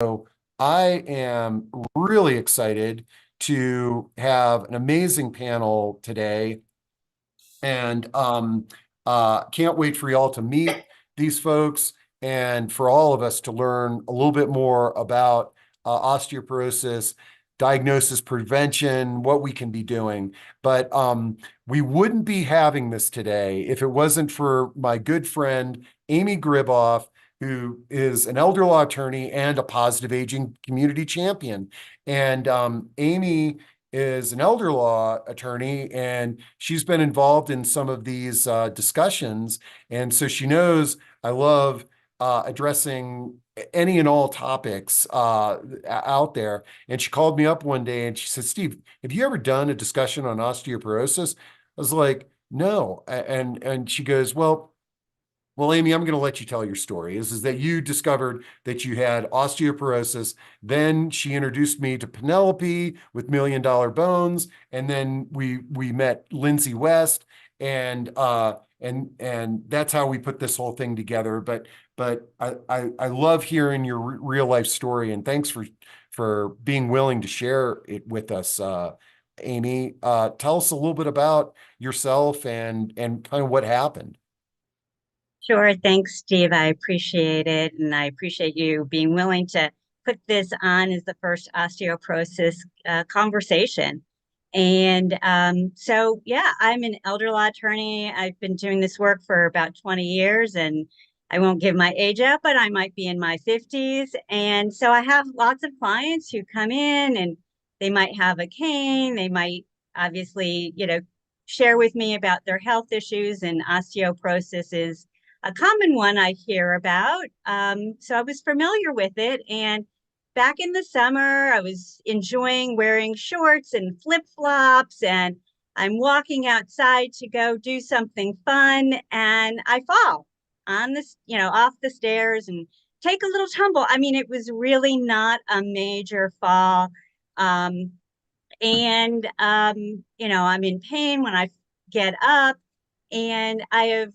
I am really excited to have an amazing panel today, and can't wait for y'all to meet these folks and for all of us to learn a little bit more about osteoporosis, diagnosis, prevention, what we can be doing. But we wouldn't be having this today if it wasn't for my good friend, Amy Griboff, who is an elder law attorney and a positive aging community champion. And Amy is an elder law attorney, and she's been involved in some of these discussions. And so she knows I love addressing any and all topics out there. And she called me up one day and she said, "Steve, have you ever done a discussion on osteoporosis?" I was like, "No." And she goes, well, Amy, I'm going to let you tell your story. Is that you discovered that you had osteoporosis. Then she introduced me to Penelope with Million Dollar Bones, and then we met Lindsey West, and that's how we put this whole thing together. But I love hearing your real life story, and thanks for being willing to share it with us, Amy. Tell us a little bit about yourself and kind of what happened. Sure. Thanks, Steve. I appreciate it. And I appreciate you being willing to put this on as the first osteoporosis conversation. And yeah, I'm an elder law attorney. I've been doing this work for about 20 years, and I won't give my age up, but I might be in my 50s. And so I have lots of clients who come in and they might have a cane. They might obviously, share with me about their health issues, and osteoporosis is a common one I hear about. So I was familiar with it. And back in the summer, I was enjoying wearing shorts and flip flops, and I'm walking outside to go do something fun, and I fall on this, off the stairs and take a little tumble. I mean, it was really not a major fall. Um, I'm in pain when I get up, and I have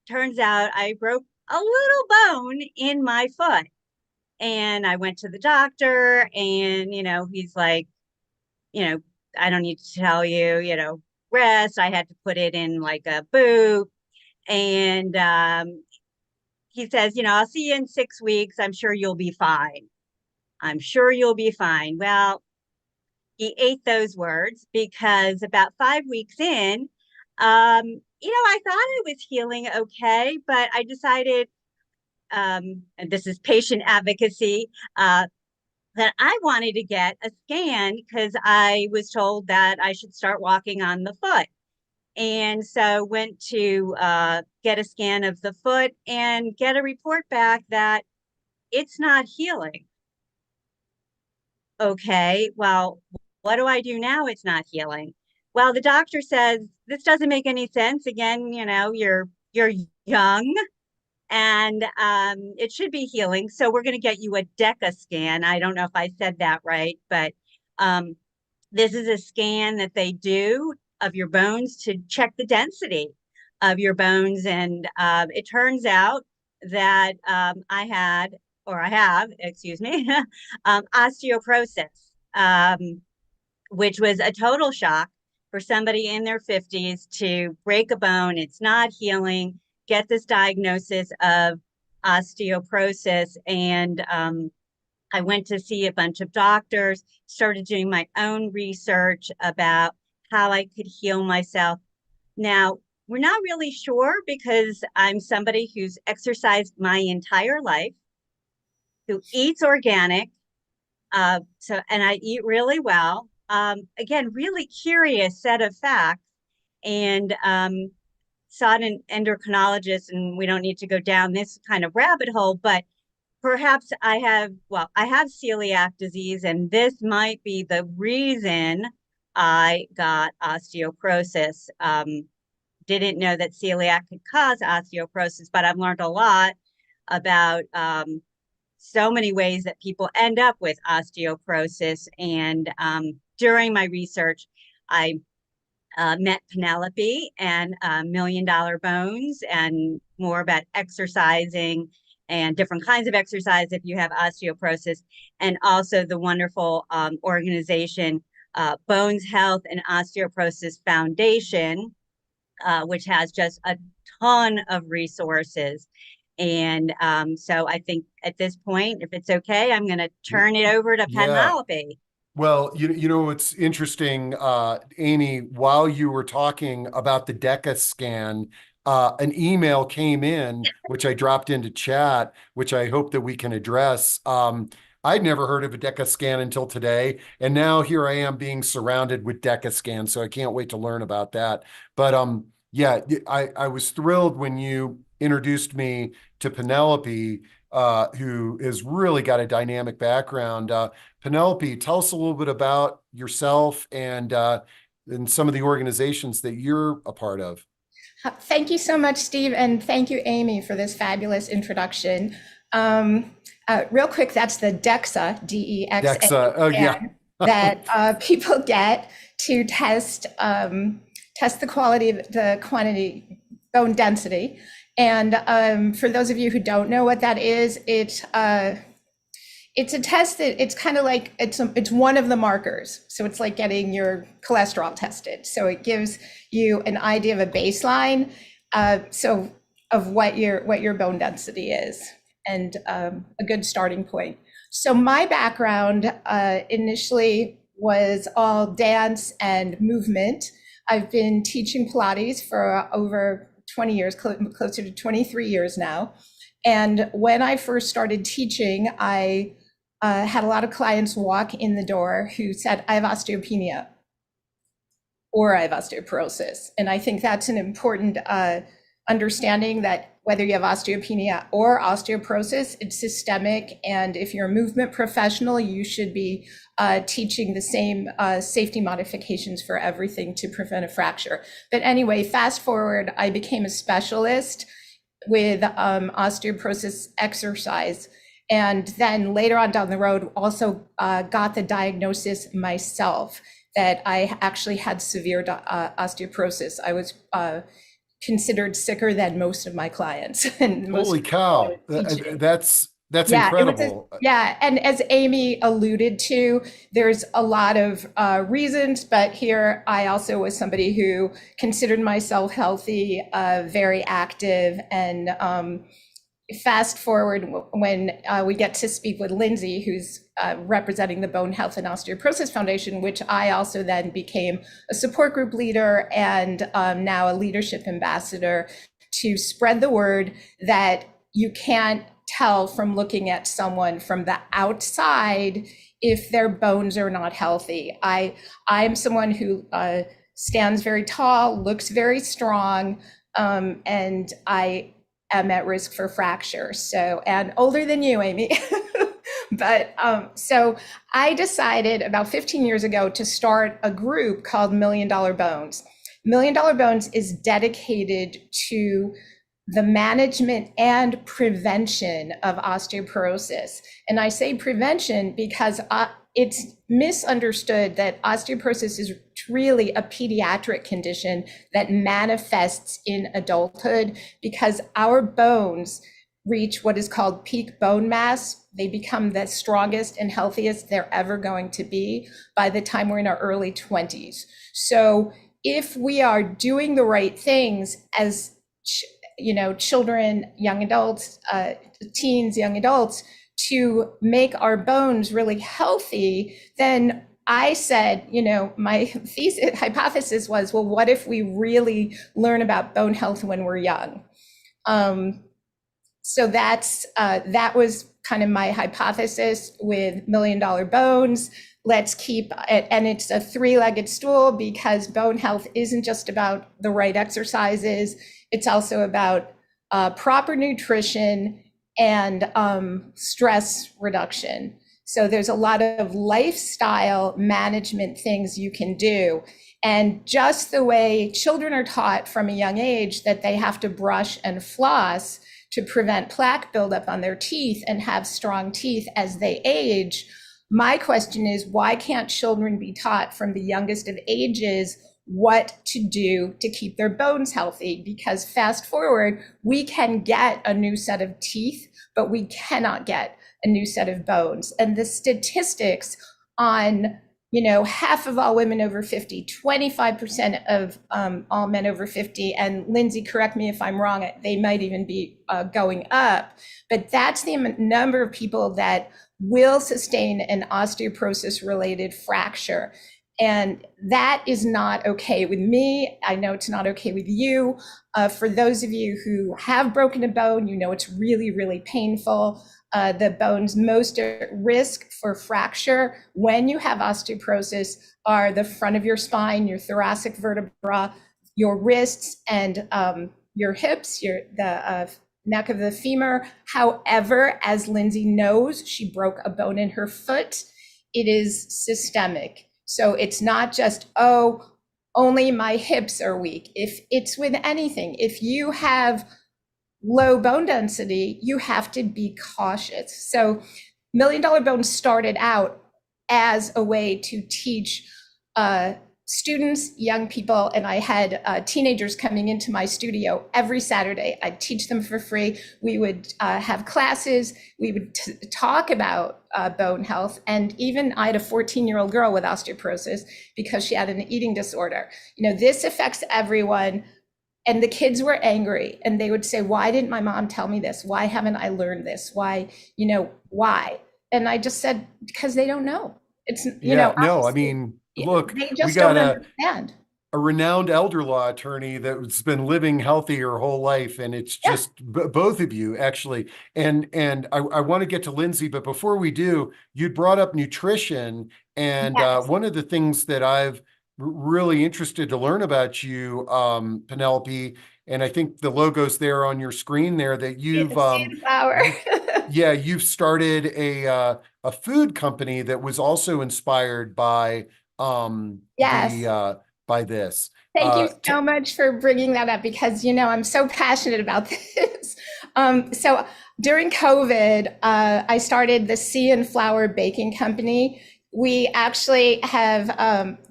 turns out I broke a little bone in my foot. And I went to the doctor, and, he's like, you know, I don't need to tell you, rest. I had to put it in like a boot. And he says, I'll see you in 6 weeks. I'm sure you'll be fine. I'm sure you'll be fine. Well, he ate those words, because about 5 weeks in, I thought I was healing okay, but I decided, and this is patient advocacy, that I wanted to get a scan because I was told that I should start walking on the foot. And so went to get a scan of the foot and get a report back that it's not healing. Okay, well, what do I do now? It's not healing. Well, the doctor says this doesn't make any sense. Again, you're young, and it should be healing. So we're going to get you a DECA scan. I don't know if I said that right, but um, this is a scan that they do of your bones to check the density of your bones. And it turns out that I have, excuse me, osteoporosis, which was a total shock for somebody in their 50s to break a bone. It's not healing, get this diagnosis of osteoporosis. And I went to see a bunch of doctors, started doing my own research about how I could heal myself. Now, we're not really sure, because I'm somebody who's exercised my entire life, who eats organic. And I eat really well. Again, really curious set of facts, and saw an endocrinologist, and we don't need to go down this kind of rabbit hole, but perhaps I have celiac disease, and this might be the reason I got osteoporosis. Didn't know that celiac could cause osteoporosis, but I've learned a lot about so many ways that people end up with osteoporosis. And during my research, I met Penelope and Million Dollar Bones, and more about exercising and different kinds of exercise if you have osteoporosis, and also the wonderful organization Bones Health and Osteoporosis Foundation, which has just a ton of resources. And so I think at this point, if it's okay, I'm going to turn it over to Yeah. Penelope. Well, you know, it's interesting, Amy, while you were talking about the DECA scan, an email came in, which I dropped into chat, which I hope that we can address. I'd never heard of a DECA scan until today, and now here I am being surrounded with DECA scans, so I can't wait to learn about that. But yeah, I was thrilled when you introduced me to Penelope, who has really got a dynamic background. Penelope, tell us a little bit about yourself and some of the organizations that you're a part of. Thank you so much, Steve, and thank you, Amy, for this fabulous introduction. Real quick, that's the DEXA, DEXA, DEXA, oh yeah, that people get to test the quality, the quantity, bone density. And for those of you who don't know what that is, it's a test that it's kind of like it's one of the markers. So it's like getting your cholesterol tested. So it gives you an idea of a baseline, so of what your bone density is, and a good starting point. So my background initially was all dance and movement. I've been teaching Pilates for over 20 years, closer to 23 years now. And when I first started teaching, I had a lot of clients walk in the door who said, I have osteopenia or I have osteoporosis. And I think that's an important understanding, that whether you have osteopenia or osteoporosis, it's systemic. And if you're a movement professional, you should be teaching the same safety modifications for everything to prevent a fracture. But anyway, fast forward, I became a specialist with osteoporosis exercise. And then later on down the road, also got the diagnosis myself that I actually had severe osteoporosis. I was considered sicker than most of my clients. And holy cow, that's yeah, incredible. Yeah, and as Amy alluded to, there's a lot of reasons, but here I also was somebody who considered myself healthy, very active, and fast forward when we get to speak with Lindsey, who's representing the Bone Health and Osteoporosis Foundation, which I also then became a support group leader and now a leadership ambassador to spread the word that you can't tell from looking at someone from the outside if their bones are not healthy. I'm someone who stands very tall, looks very strong, and I am at risk for fracture. So, and older than you, Amy. But so I decided about 15 years ago to start a group called $1 Million Bones. $1 Million Bones is dedicated to the management and prevention of osteoporosis. And I say prevention because it's misunderstood that osteoporosis is really a pediatric condition that manifests in adulthood, because our bones reach what is called peak bone mass. They become the strongest and healthiest they're ever going to be by the time we're in our early 20s. So if we are doing the right things as children, young adults, teens, young adults, to make our bones really healthy, then I said, my hypothesis was, well, what if we really learn about bone health when we're young? So that was kind of my hypothesis with $1 Million Bones. Let's keep it, and it's a three-legged stool, because bone health isn't just about the right exercises. It's also about proper nutrition and stress reduction. So there's a lot of lifestyle management things you can do. And just the way children are taught from a young age that they have to brush and floss to prevent plaque buildup on their teeth and have strong teeth as they age, my question is, why can't children be taught from the youngest of ages what to do to keep their bones healthy. Because fast forward, we can get a new set of teeth, but we cannot get a new set of bones. And the statistics on, half of all women over 50, 25% of all men over 50, and Lindsey, correct me if I'm wrong, they might even be going up, but that's the number of people that will sustain an osteoporosis-related fracture. And that is not okay with me. I know it's not okay with you. For those of you who have broken a bone, it's really, really painful. The bones most at risk for fracture when you have osteoporosis are the front of your spine, your thoracic vertebra, your wrists, and your hips, the neck of the femur. However, as Lindsey knows, she broke a bone in her foot. It is systemic. So it's not just, only my hips are weak. If it's with anything, if you have low bone density, you have to be cautious. So Million Dollar Bones started out as a way to teach students, young people, and I had teenagers coming into my studio every Saturday. I'd teach them for free. We would have classes. We would talk about bone health. And even I had a 14-year-old girl with osteoporosis because she had an eating disorder. This affects everyone. And the kids were angry and they would say, why didn't my mom tell me this? Why haven't I learned this? Why? And I just said, because they don't know. It's, no, I mean, look, they just we got don't understand. a renowned elder law attorney that's been living healthy her whole life, and it's just both of you actually. And I want to get to Lindsey, but before we do, you'd brought up nutrition, and Yes. one of the things that I've really interested to learn about you, Penelope, and I think the logo's there on your screen there, that you've you've started a food company that was also inspired by Yes. by this. Thank you so much for bringing that up, because I'm so passionate about this. So during COVID, I started the Sea and Flour Baking Company. We actually have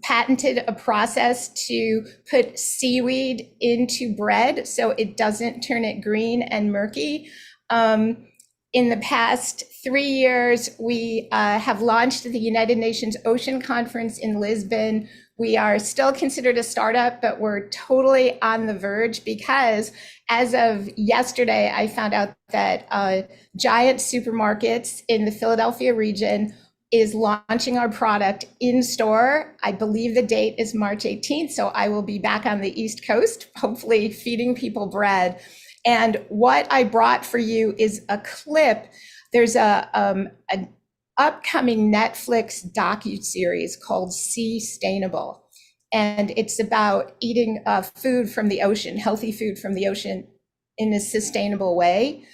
patented a process to put seaweed into bread so it doesn't turn it green and murky. In the past 3 years, we have launched the United Nations Ocean Conference in Lisbon. We are still considered a startup, but we're totally on the verge, because as of yesterday, I found out that Giant Supermarkets in the Philadelphia region is launching our product in store. I believe the date is March 18th, so I will be back on the East Coast, hopefully feeding people bread. And what I brought for you is a clip. There's an upcoming Netflix docuseries called Seastainable, and it's about eating food from the ocean, healthy food from the ocean in a sustainable way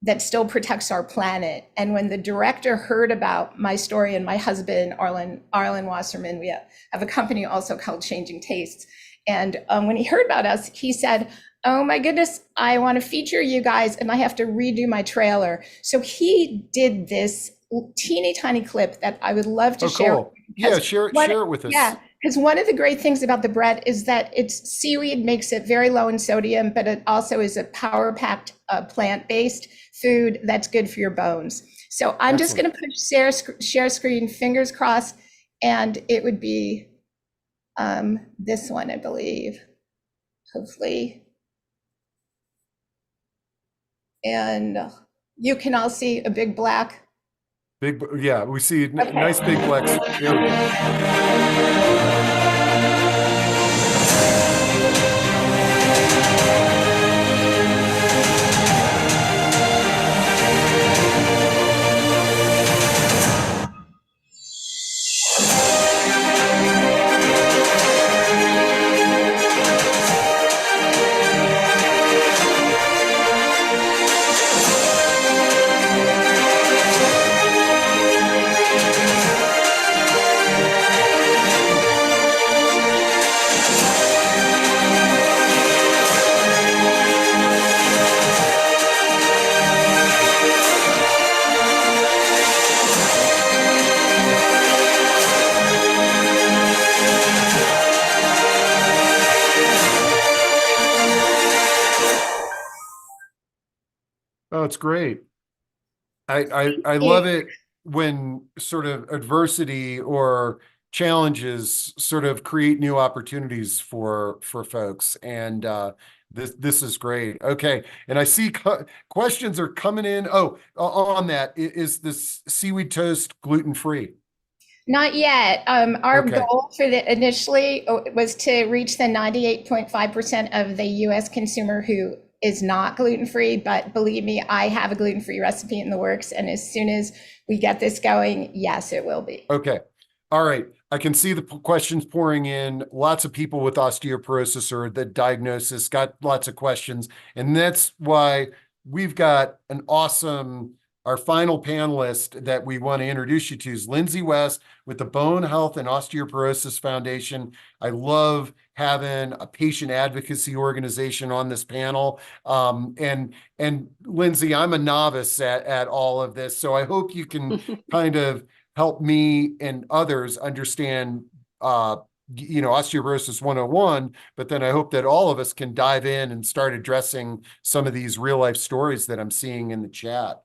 that still protects our planet. And when the director heard about my story, and my husband, Arlen Wasserman, we have a company also called Changing Tastes. And when he heard about us, he said, oh my goodness, I want to feature you guys and I have to redo my trailer. So he did this teeny tiny clip that I would love to share. Cool. Yeah, share it with us. Yeah, because one of the great things about the bread is that it's seaweed, makes it very low in sodium, but it also is a power-packed plant-based food that's good for your bones. So I'm just going to push share screen, fingers crossed, and it would be this one, I believe, hopefully. And you can all see a big black. Yeah, we see nice big blacks. There we go. it's great. I you. love it when sort of adversity or challenges sort of create new opportunities for folks. And this is great. Okay, and I see questions are coming in. Oh, on that, is this seaweed toast gluten-free? Not yet. Our Okay. goal for the initially was to reach the 98.5% of the US consumer who is not gluten-free, but believe me, I have a gluten-free recipe in the works. And as soon as we get this going, yes, it will be. Okay. All right. I can see the questions pouring in. Lots of people with osteoporosis or the diagnosis got lots of questions. And that's why we've got an awesome, our final panelist that we want to introduce you to is Lindsey West with the Bone Health and Osteoporosis Foundation. I love having a patient advocacy organization on this panel. And Lindsey, I'm a novice at all of this, so I hope you can kind of help me and others understand osteoporosis 101, but then I hope that all of us can dive in and start addressing some of these real life stories that I'm seeing in the chat.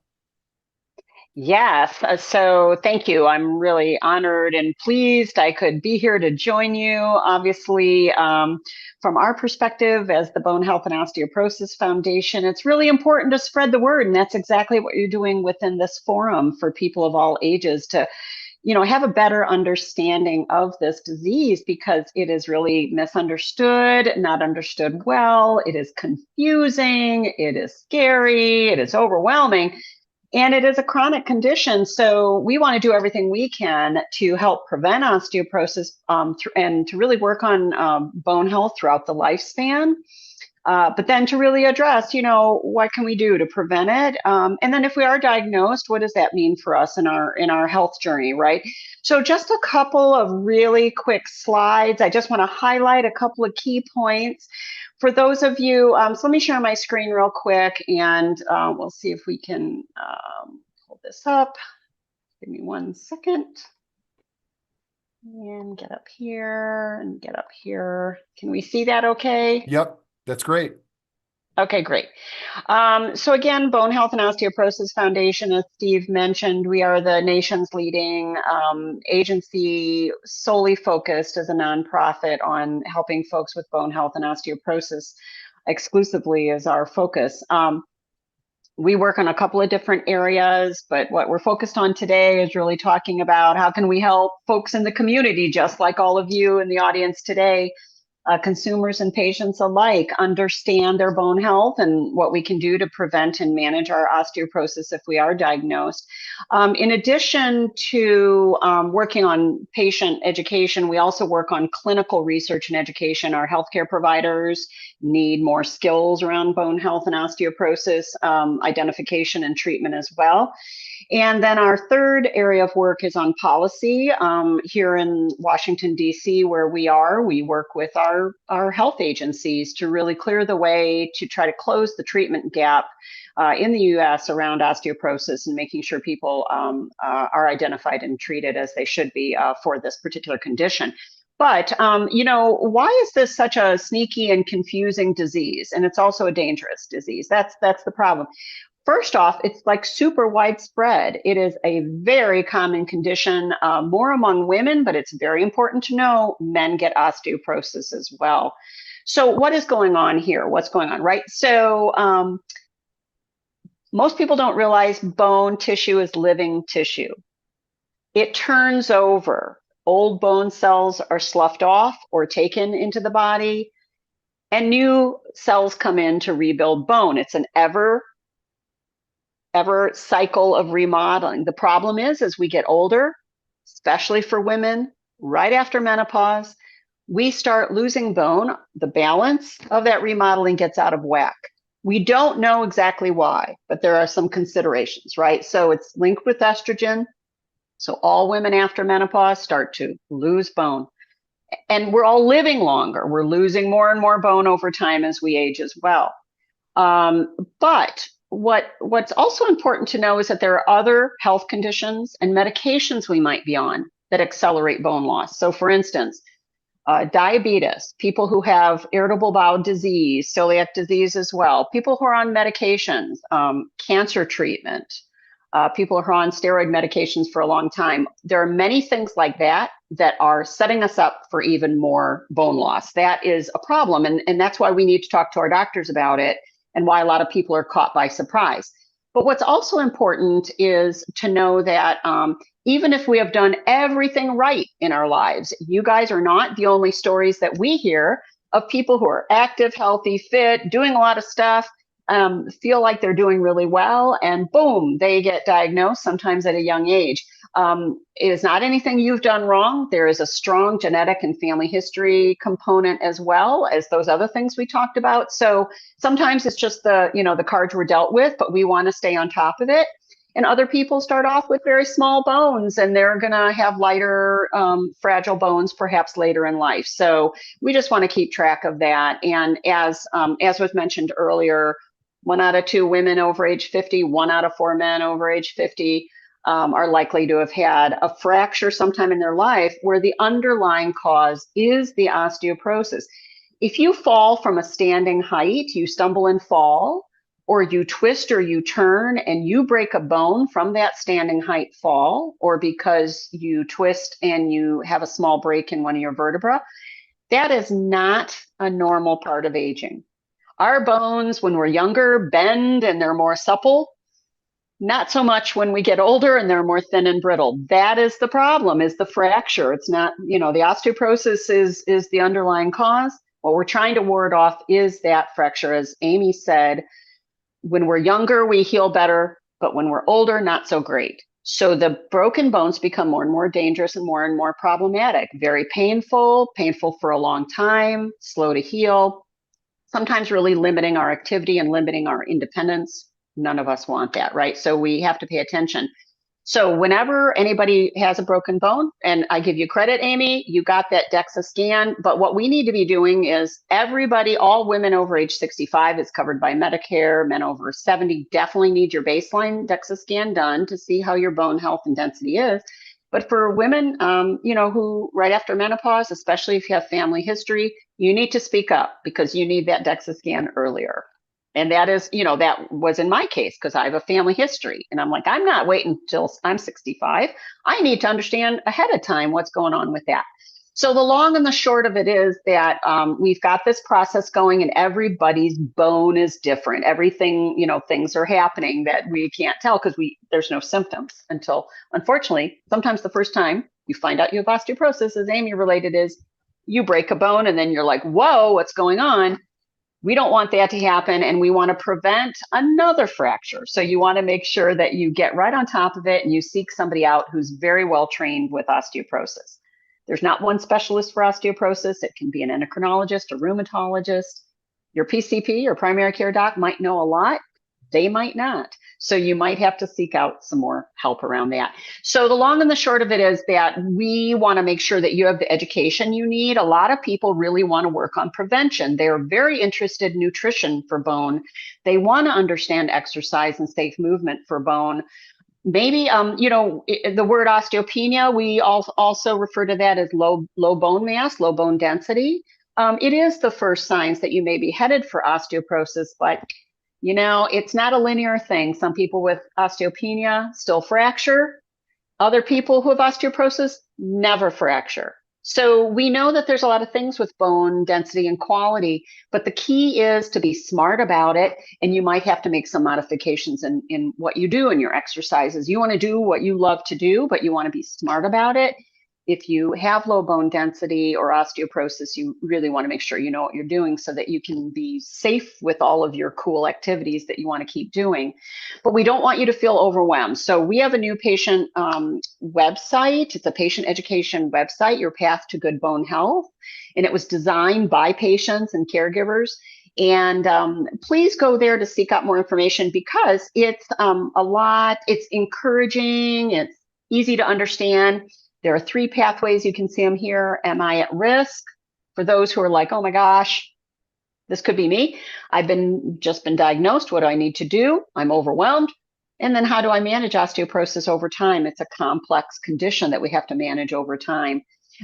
Yes, so thank you. I'm really honored and pleased I could be here to join you. Obviously, from our perspective as the Bone Health and Osteoporosis Foundation, it's really important to spread the word, and that's exactly what you're doing within this forum for people of all ages to have a better understanding of this disease, because it is really misunderstood, not understood well. It is confusing, it is scary, it is overwhelming. And it is a chronic condition, so we want to do everything we can to help prevent osteoporosis and to really work on bone health throughout the lifespan. But then to really address, what can we do to prevent it? And then if we are diagnosed, what does that mean for us in our health journey, right? So just a couple of really quick slides. I just want to highlight a couple of key points. For those of you, so let me share my screen real quick, and we'll see if we can pull this up. Give me 1 second. And get up here and get up here. Can we see that okay? Yep, that's great. Okay, great. So again, Bone Health and Osteoporosis Foundation, as Steve mentioned, we are the nation's leading agency solely focused as a nonprofit on helping folks with bone health and osteoporosis exclusively is our focus. We work on a couple of different areas, but what we're focused on today is really talking about how can we help folks in the community, just like all of you in the audience today, consumers and patients alike, understand their bone health and what we can do to prevent and manage our osteoporosis if we are diagnosed. In addition to working on patient education, we also work on clinical research and education. Our healthcare providers need more skills around bone health and osteoporosis, identification and treatment as well. And then our third area of work is on policy. Here in Washington, D.C., where we work with our health agencies to really clear the way to try to close the treatment gap in the U.S. around osteoporosis and making sure people are identified and treated as they should be for this particular condition. But, why is this such a sneaky and confusing disease? And it's also a dangerous disease. That's the problem. First off, it's like super widespread. It is a very common condition, more among women, but it's very important to know men get osteoporosis as well. So what is going on here? What's going on, right? So most people don't realize bone tissue is living tissue. It turns over. Old bone cells are sloughed off or taken into the body, and new cells come in to rebuild bone. It's an ever cycle of remodeling. The problem is, as we get older, especially for women, right after menopause, we start losing bone. The balance of that remodeling gets out of whack. We don't know exactly why, but there are some considerations, right? So it's linked with estrogen. So all women after menopause start to lose bone. And we're all living longer. We're losing more and more bone over time as we age as well. But what's also important to know is that there are other health conditions and medications we might be on that accelerate bone loss. So for instance, diabetes, people who have irritable bowel disease, celiac disease as well, people who are on medications, cancer treatment, people who are on steroid medications for a long time. There are many things like that that are setting us up for even more bone loss. That is a problem. And that's why we need to talk to our doctors about it and why a lot of people are caught by surprise. But what's also important is to know that even if we have done everything right in our lives, you guys are not the only stories that we hear of people who are active, healthy, fit, doing a lot of stuff, feel like they're doing really well, and boom, they get diagnosed sometimes at a young age. It is not anything you've done wrong. There is a strong genetic and family history component as well as those other things we talked about. So sometimes it's just the cards we're dealt with, but we want to stay on top of it. And other people start off with very small bones and they're going to have lighter, fragile bones perhaps later in life. So we just want to keep track of that. And as was mentioned earlier, 1 out of 2 women over age 50, 1 out of 4 men over age 50 are likely to have had a fracture sometime in their life where the underlying cause is the osteoporosis. If you fall from a standing height, you stumble and fall, or you twist or you turn and you break a bone from that standing height fall, or because you twist and you have a small break in one of your vertebrae, that is not a normal part of aging. Our bones, when we're younger, bend and they're more supple. Not so much when we get older and they're more thin and brittle. That is the problem, is the fracture. It's not, the osteoporosis is the underlying cause. What we're trying to ward off is that fracture. As Amy said, when we're younger, we heal better, but when we're older, not so great. So the broken bones become more and more dangerous and more problematic. Very painful for a long time, slow to heal, sometimes really limiting our activity and limiting our independence. None of us want that, right? So we have to pay attention. So whenever anybody has a broken bone, and I give you credit, Amy, you got that DEXA scan, but what we need to be doing is everybody, all women over age 65 is covered by Medicare, men over 70 definitely need your baseline DEXA scan done to see how your bone health and density is. But for women, who right after menopause, especially if you have family history, you need to speak up because you need that DEXA scan earlier. And that is, that was in my case because I have a family history. And I'm like, I'm not waiting until I'm 65. I need to understand ahead of time what's going on with that. So the long and the short of it is that we've got this process going and everybody's bone is different. Everything, things are happening that we can't tell because there's no symptoms until, unfortunately, sometimes the first time you find out you have osteoporosis, as Amy related, is you break a bone and then you're like, whoa, what's going on? We don't want that to happen, and we want to prevent another fracture. So you want to make sure that you get right on top of it and you seek somebody out who's very well trained with osteoporosis. There's not one specialist for osteoporosis. It can be an endocrinologist, a rheumatologist. Your PCP, your primary care doc, might know a lot. They might not. So you might have to seek out some more help around that. So the long and the short of it is that we want to make sure that you have the education you need. A lot of people really want to work on prevention. They're very interested in nutrition for bone. They want to understand exercise and safe movement for bone. Maybe, the word osteopenia, we also refer to that as low bone mass, low bone density. It is the first signs that you may be headed for osteoporosis, but it's not a linear thing. Some people with osteopenia still fracture. Other people who have osteoporosis never fracture. So we know that there's a lot of things with bone density and quality, but the key is to be smart about it. And you might have to make some modifications in what you do in your exercises. You want to do what you love to do, but you want to be smart about it. If you have low bone density or osteoporosis, you really want to make sure you know what you're doing so that you can be safe with all of your cool activities that you want to keep doing. But we don't want you to feel overwhelmed. So we have a new patient website. It's a patient education website, Your Path to Good Bone Health. And it was designed by patients and caregivers. And please go there to seek out more information because it's it's encouraging, it's easy to understand. There are 3 pathways. You can see them here. Am I at risk? For those who are like, oh my gosh, this could be me. I've just been diagnosed. What do I need to do? I'm overwhelmed. And then how do I manage osteoporosis over time? It's a complex condition that we have to manage over time.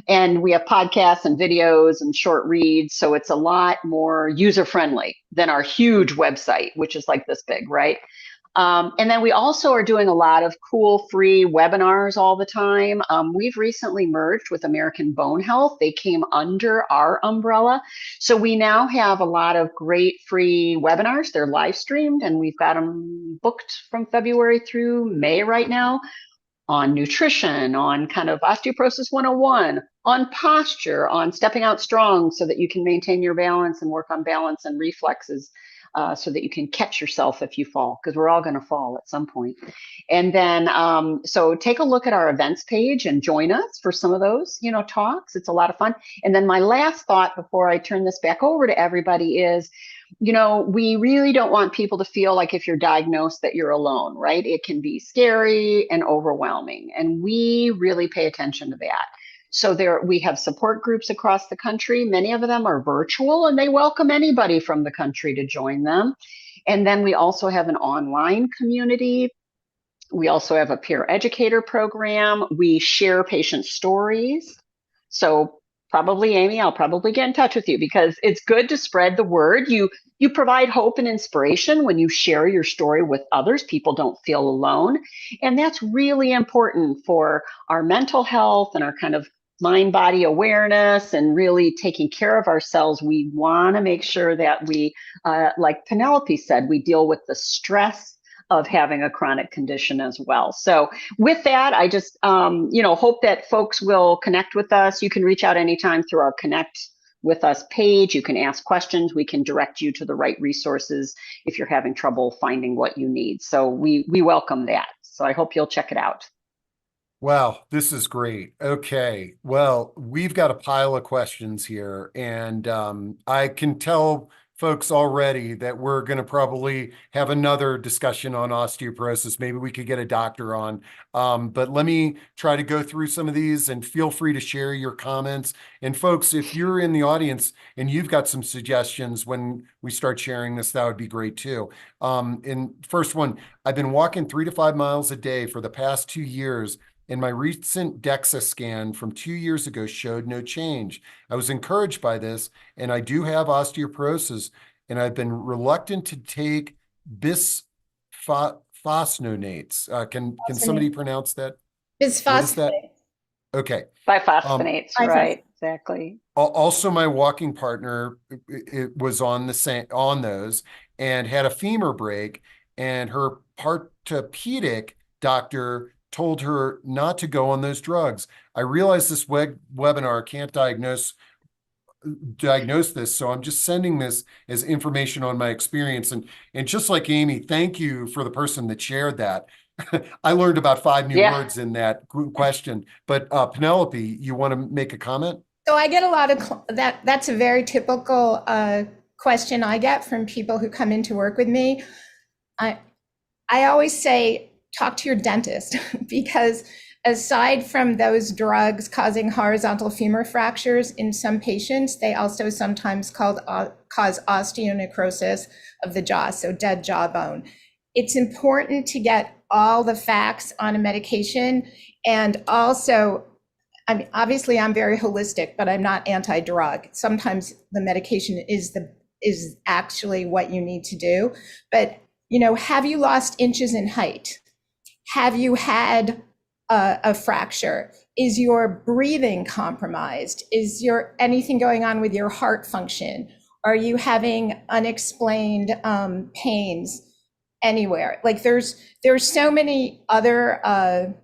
And we have podcasts and videos and short reads. So it's a lot more user friendly than our huge website, which is like this big, right? And then we also are doing a lot of cool free webinars all the time. We've recently merged with American Bone Health. They came under our umbrella. So we now have a lot of great free webinars. They're live streamed, and we've got them booked from February through May right now, on nutrition, on kind of osteoporosis 101, on posture, on stepping out strong so that you can maintain your balance and work on balance and reflexes, so that you can catch yourself if you fall, because we're all going to fall at some point. And then, so take a look at our events page and join us for some of those, talks. It's a lot of fun. And then my last thought before I turn this back over to everybody is, we really don't want people to feel like if you're diagnosed that you're alone, right? It can be scary and overwhelming, and we really pay attention to that. So we have support groups across the country. Many of them are virtual, and they welcome anybody from the country to join them. And then we also have an online community. We also have a peer educator program. We share patient stories. So probably, Amy, I'll probably get in touch with you, because it's good to spread the word. You provide hope and inspiration when you share your story with others. People don't feel alone. And that's really important for our mental health and our kind of mind-body awareness and really taking care of ourselves. We want to make sure that we, like Penelope said, we deal with the stress of having a chronic condition as well. So with that, I just, hope that folks will connect with us. You can reach out anytime through our Connect with Us page. You can ask questions. We can direct you to the right resources if you're having trouble finding what you need. So we welcome that. So I hope you'll check it out. Wow, this is great. Okay, well, we've got a pile of questions here, and I can tell folks already that we're going to probably have another discussion on osteoporosis. Maybe we could get a doctor on, but let me try to go through some of these, and feel free to share your comments. And folks, if you're in the audience and you've got some suggestions when we start sharing this, that would be great too. And first one, I've been walking 3 to 5 miles a day for the past 2 years, and my recent DEXA scan from 2 years ago showed no change. I was encouraged by this, and I do have osteoporosis, and I've been reluctant to take bisphosphonates. Can somebody pronounce that? What is that? Bisphosphonate. Okay. Biphosphonates, right? Exactly. Also, my walking partner, it was on those, and had a femur break, and her orthopedic doctor told her not to go on those drugs. I realize this webinar can't diagnose this, so I'm just sending this as information on my experience. And just like Amy, thank you for the person that shared that. I learned about 5 new words in that question. But Penelope, you want to make a comment? So I get a lot of that. That's a very typical question I get from people who come in to work with me. I always say, talk to your dentist, because aside from those drugs causing horizontal femur fractures in some patients, they also sometimes cause osteonecrosis of the jaw, so dead jawbone. It's important to get all the facts on a medication. And also, I mean, obviously I'm very holistic, but I'm not anti-drug. Sometimes the medication is actually what you need to do. But, have you lost inches in height? Have you had a fracture? Is your breathing compromised? Is anything going on with your heart function? Are you having unexplained pains anywhere? Like there's so many other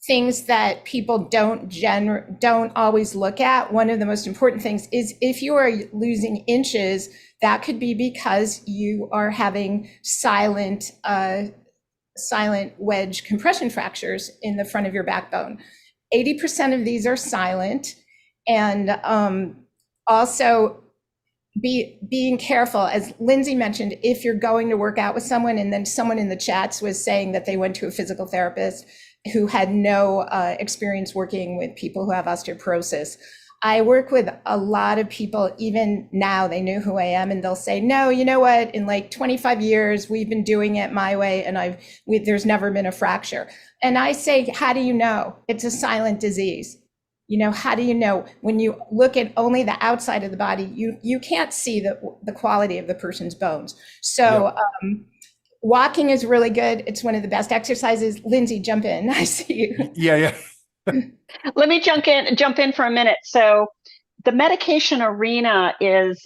things that people don't always look at. One of the most important things is if you are losing inches, that could be because you are having silent wedge compression fractures in the front of your backbone. 80% of these are silent. And also being careful, as Lindsey mentioned, if you're going to work out with someone, and then someone in the chats was saying that they went to a physical therapist who had no experience working with people who have osteoporosis. I work with a lot of people, even now, they know who I am, and they'll say, no, you know what, in like 25 years, we've been doing it my way, and there's never been a fracture. And I say, how do you know? It's a silent disease. how do you know? When you look at only the outside of the body, you can't see the quality of the person's bones. So walking is really good. It's one of the best exercises. Lindsey, jump in. I see you. Yeah. Let me jump in for a minute. So the medication arena is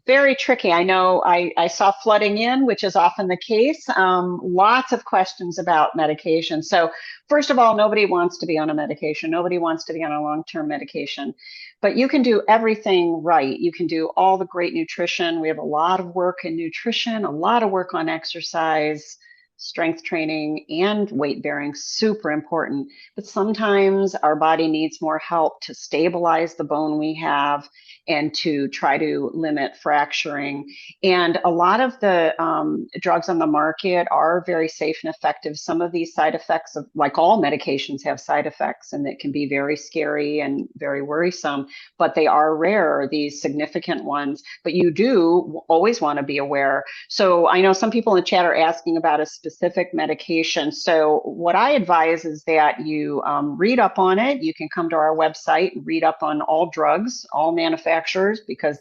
very tricky. I know I saw flooding in, which is often the case. Lots of questions about medication. So first of all, nobody wants to be on a medication. Nobody wants to be on a long-term medication. But you can do everything right. You can do all the great nutrition. We have a lot of work in nutrition, a lot of work on exercise, strength training, and weight bearing, super important. But sometimes our body needs more help to stabilize the bone we have and to try to limit fracturing. And a lot of the drugs on the market are very safe and effective. Some of these side effects, like all medications, have side effects, and it can be very scary and very worrisome, but they are rare, these significant ones. But you do always want to be aware. So I know some people in the chat are asking about a specific medication. So what I advise is that you read up on it. You can come to our website and read up on all drugs, all manufacturers, because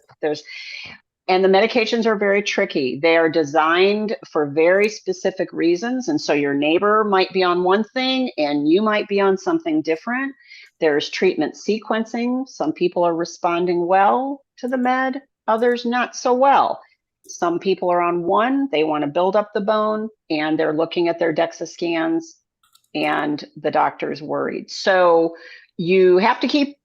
and the medications are very tricky. They are designed for very specific reasons. And so your neighbor might be on one thing and you might be on something different. There's treatment sequencing. Some people are responding well to the med, others not so well. Some people are on one, they want to build up the bone, and they're looking at their DEXA scans, and the doctor's worried. So you have to keep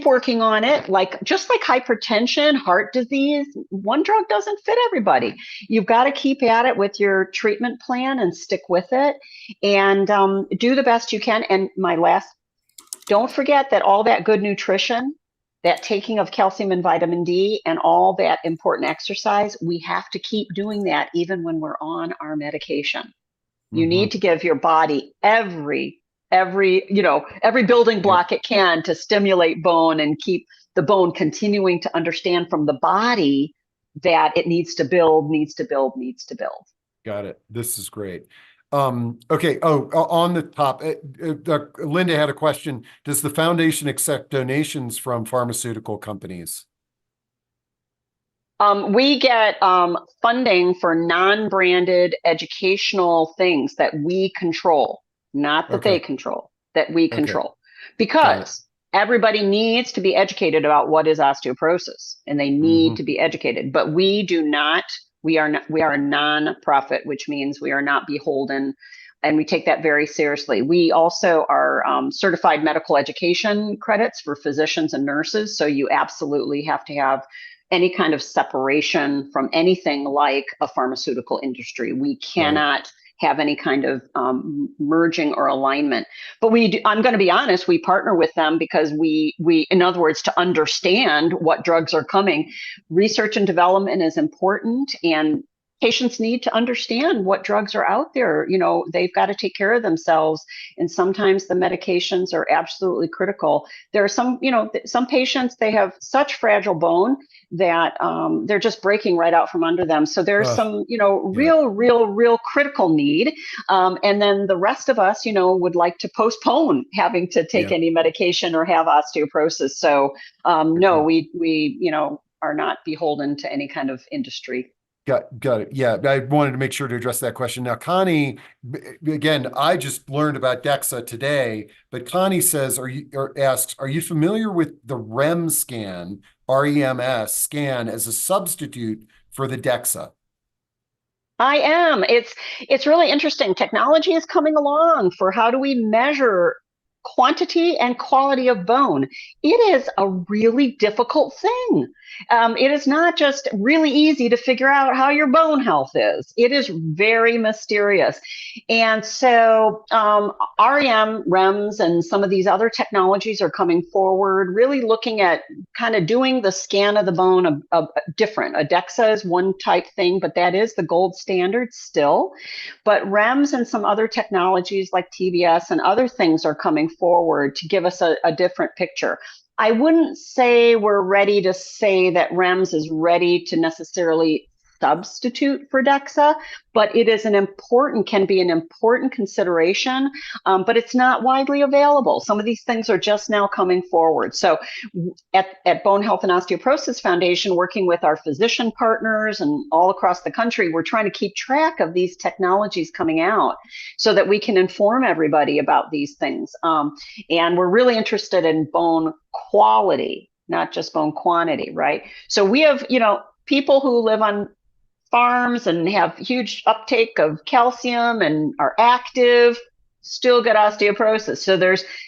working on it. Just like hypertension, heart disease, one drug doesn't fit everybody. You've got to keep at it with your treatment plan and stick with it, and do the best you can. And don't forget that all that good nutrition, that taking of calcium and vitamin D, and all that important exercise, we have to keep doing that even when we're on our medication. You need to give your body every building block it can to stimulate bone and keep the bone continuing to understand from the body that it needs to build. Got it. This is great. Okay. Oh, on the top, Linda had a question. Does the foundation accept donations from pharmaceutical companies? We get funding for non-branded educational things that we control, not that they control, that we control. Because everybody needs to be educated about what is osteoporosis, and they need to be educated. But we do not. We are a non-profit, which means we are not beholden, and we take that very seriously. We also are certified medical education credits for physicians and nurses, so you absolutely have to have any kind of separation from anything like a pharmaceutical industry. We cannot have any kind of merging or alignment. But I'm going to be honest, we partner with them because we, in other words, to understand what drugs are coming, research and development is important, and patients need to understand what drugs are out there. They've got to take care of themselves, and sometimes the medications are absolutely critical. There are some patients, they have such fragile bone that they're just breaking right out from under them. So there's some, real critical need. And then the rest of us, would like to postpone having to take any medication or have osteoporosis. So no, we are not beholden to any kind of industry. Got it. Yeah, I wanted to make sure to address that question. Now, Connie, again, I just learned about DEXA today, but Connie says, asks, are you familiar with the REM scan, REMS scan, as a substitute for the DEXA? I am. It's really interesting. Technology is coming along for how do we measure quantity and quality of bone. It is a really difficult thing. It is not just really easy to figure out how your bone health is. It is very mysterious. And so REM, REMS, and some of these other technologies are coming forward, really looking at kind of doing the scan of the bone different. A DEXA is one type thing, but that is the gold standard still. But REMS and some other technologies like TBS and other things are coming forward to give us a different picture. I wouldn't say we're ready to say that REMS is ready to necessarily substitute for DEXA, but it is can be an important consideration, but it's not widely available. Some of these things are just now coming forward. So at Bone Health and Osteoporosis Foundation, working with our physician partners and all across the country, we're trying to keep track of these technologies coming out so that we can inform everybody about these things. And we're really interested in bone quality, not just bone quantity, right? So we have, people who live on farms and have huge uptake of calcium and are active, still get osteoporosis. So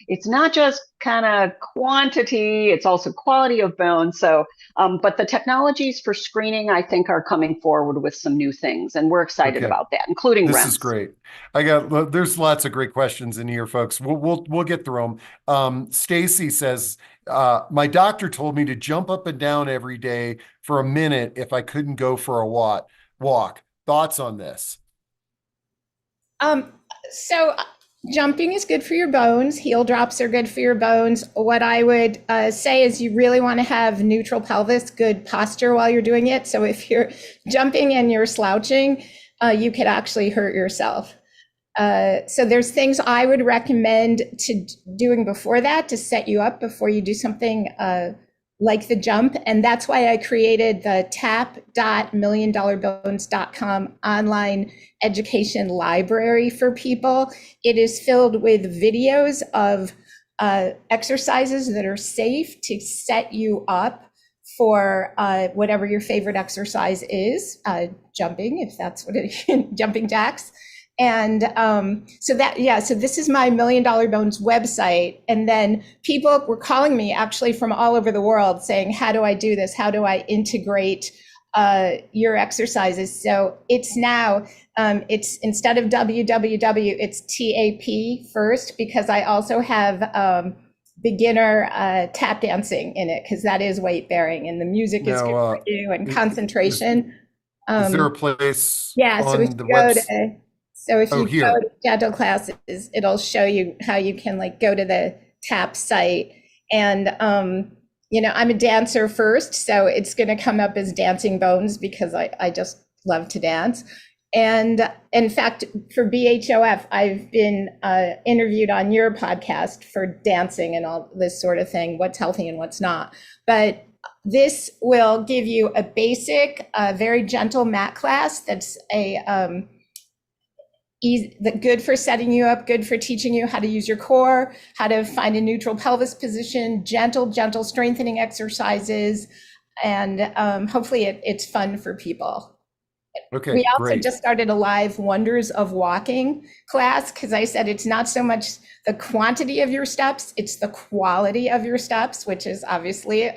it's not just kind of quantity, it's also quality of bone. So, but the technologies for screening, I think, are coming forward with some new things, and we're excited about that, including This REMS. is great. There's lots of great questions in here, folks. We'll get through them. Stacy says, my doctor told me to jump up and down every day for a minute if I couldn't go for a walk. Thoughts on this? So jumping is good for your bones. Heel drops are good for your bones. What I would say is you really want to have neutral pelvis, good posture while you're doing it. So if you're jumping and you're slouching, you could actually hurt yourself. So there's things I would recommend to doing before that to set you up before you do something like the jump. And that's why I created the tap.milliondollarbones.com online education library for people. It is filled with videos of exercises that are safe to set you up for whatever your favorite exercise is, jumping, if that's what it is, jumping jacks. And so this is my Million Dollar Bones website. And then people were calling me actually from all over the world saying, how do I do this? How do I integrate your exercises? So it's now, it's instead of www, it's TAP first, because I also have beginner tap dancing in it, because that is weight bearing and the music is good for you and concentration. Is there a place on the website? So if you go to Gentle Classes, it'll show you how you can go to the TAP site. And, I'm a dancer first, so it's going to come up as Dancing Bones because I just love to dance. And in fact, for BHOF, I've been interviewed on your podcast for dancing and all this sort of thing, what's healthy and what's not. But this will give you a basic, very gentle mat class that's good for setting you up, good for teaching you how to use your core, how to find a neutral pelvis position, gentle strengthening exercises, and hopefully it's fun for people. Okay, we also great. just started a live Wonders of Walking class, because I said it's not so much the quantity of your steps, it's the quality of your steps, which is obviously,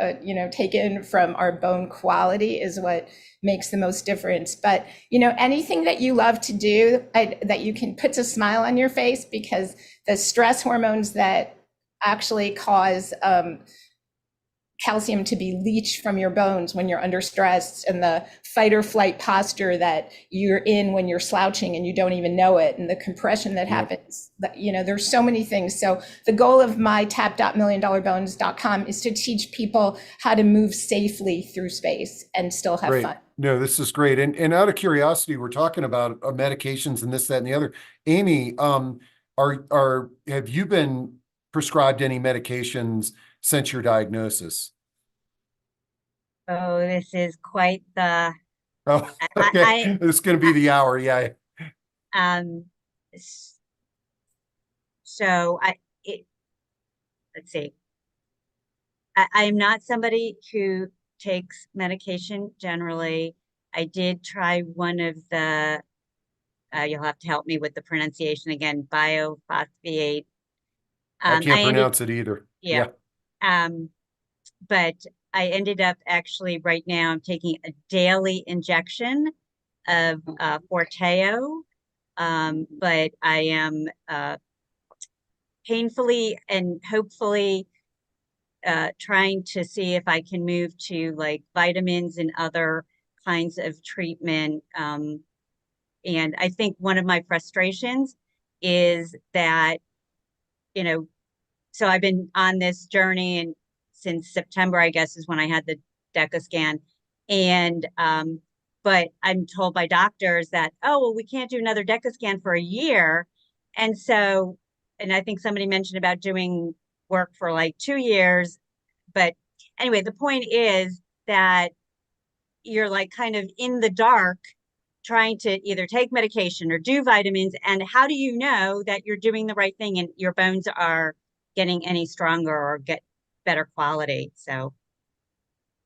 taken from our bone quality is what makes the most difference. But, anything that you love to do that you can put a smile on your face, because the stress hormones that actually cause calcium to be leached from your bones when you're under stress, and the fight or flight posture that you're in when you're slouching and you don't even know it, and the compression that happens, there's so many things. So the goal of my tap.milliondollarbones.com is to teach people how to move safely through space and still have fun. No, this is great. And out of curiosity, we're talking about medications and this, that, and the other. Amy, have you been prescribed any medications since your diagnosis? Oh, this is quite the. Oh, okay. This is going to be the hour. Yeah. So let's see. I'm not somebody who takes medication generally. I did try one of the, you'll have to help me with the pronunciation again, biophosphate. I can't pronounce it either. Yeah. But I ended up actually right now I'm taking a daily injection of Forteo, but I am painfully and hopefully trying to see if I can move to vitamins and other kinds of treatment. And I think one of my frustrations is that, so I've been on this journey, and since September, I guess, is when I had the DEXA scan. And but I'm told by doctors that, oh, well, we can't do another DEXA scan for a year. And so, and I think somebody mentioned about doing work for like 2 years. But anyway, the point is that you're like kind of in the dark trying to either take medication or do vitamins. And how do you know that you're doing the right thing and your bones are getting any stronger or get better quality? So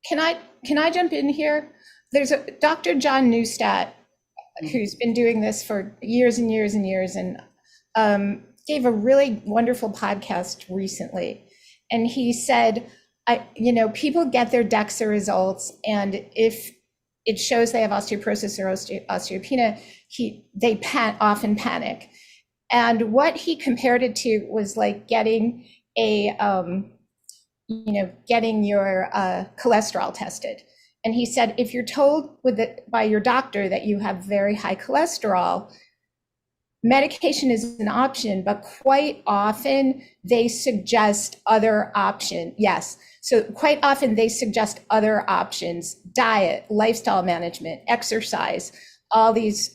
Can I jump in here? There's a Dr. John Neustadt who's been doing this for years and years and years, and gave a really wonderful podcast recently. And he said, people get their DEXA results, and if it shows they have osteoporosis or osteopenia, they often panic. And what he compared it to was like getting getting your cholesterol tested. And he said, if you're told by your doctor that you have very high cholesterol, medication is an option, but quite often they suggest other options. Yes. So quite often they suggest other options: diet, lifestyle management, exercise, all these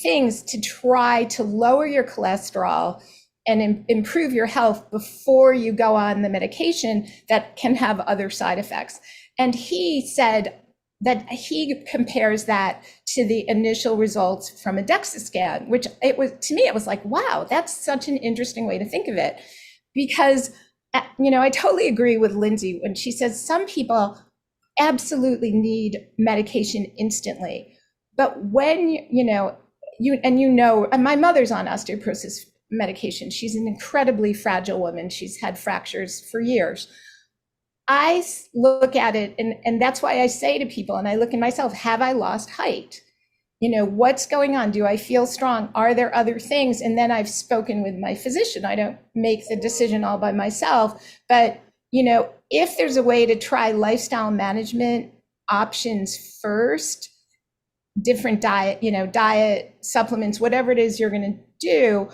things to try to lower your cholesterol and improve your health before you go on the medication that can have other side effects. And he said that he compares that to the initial results from a DEXA scan, which to me, it was like, wow, that's such an interesting way to think of it. Because, I totally agree with Lindsey when she says some people absolutely need medication instantly. But when, and my mother's on osteoporosis medication. She's an incredibly fragile woman. She's had fractures for years. I look at it, and that's why I say to people, and I look at myself, have I lost height? What's going on? Do I feel strong? Are there other things? And then I've spoken with my physician. I don't make the decision all by myself, but if there's a way to try lifestyle management options first, different diet, supplements, whatever it is you're going to do,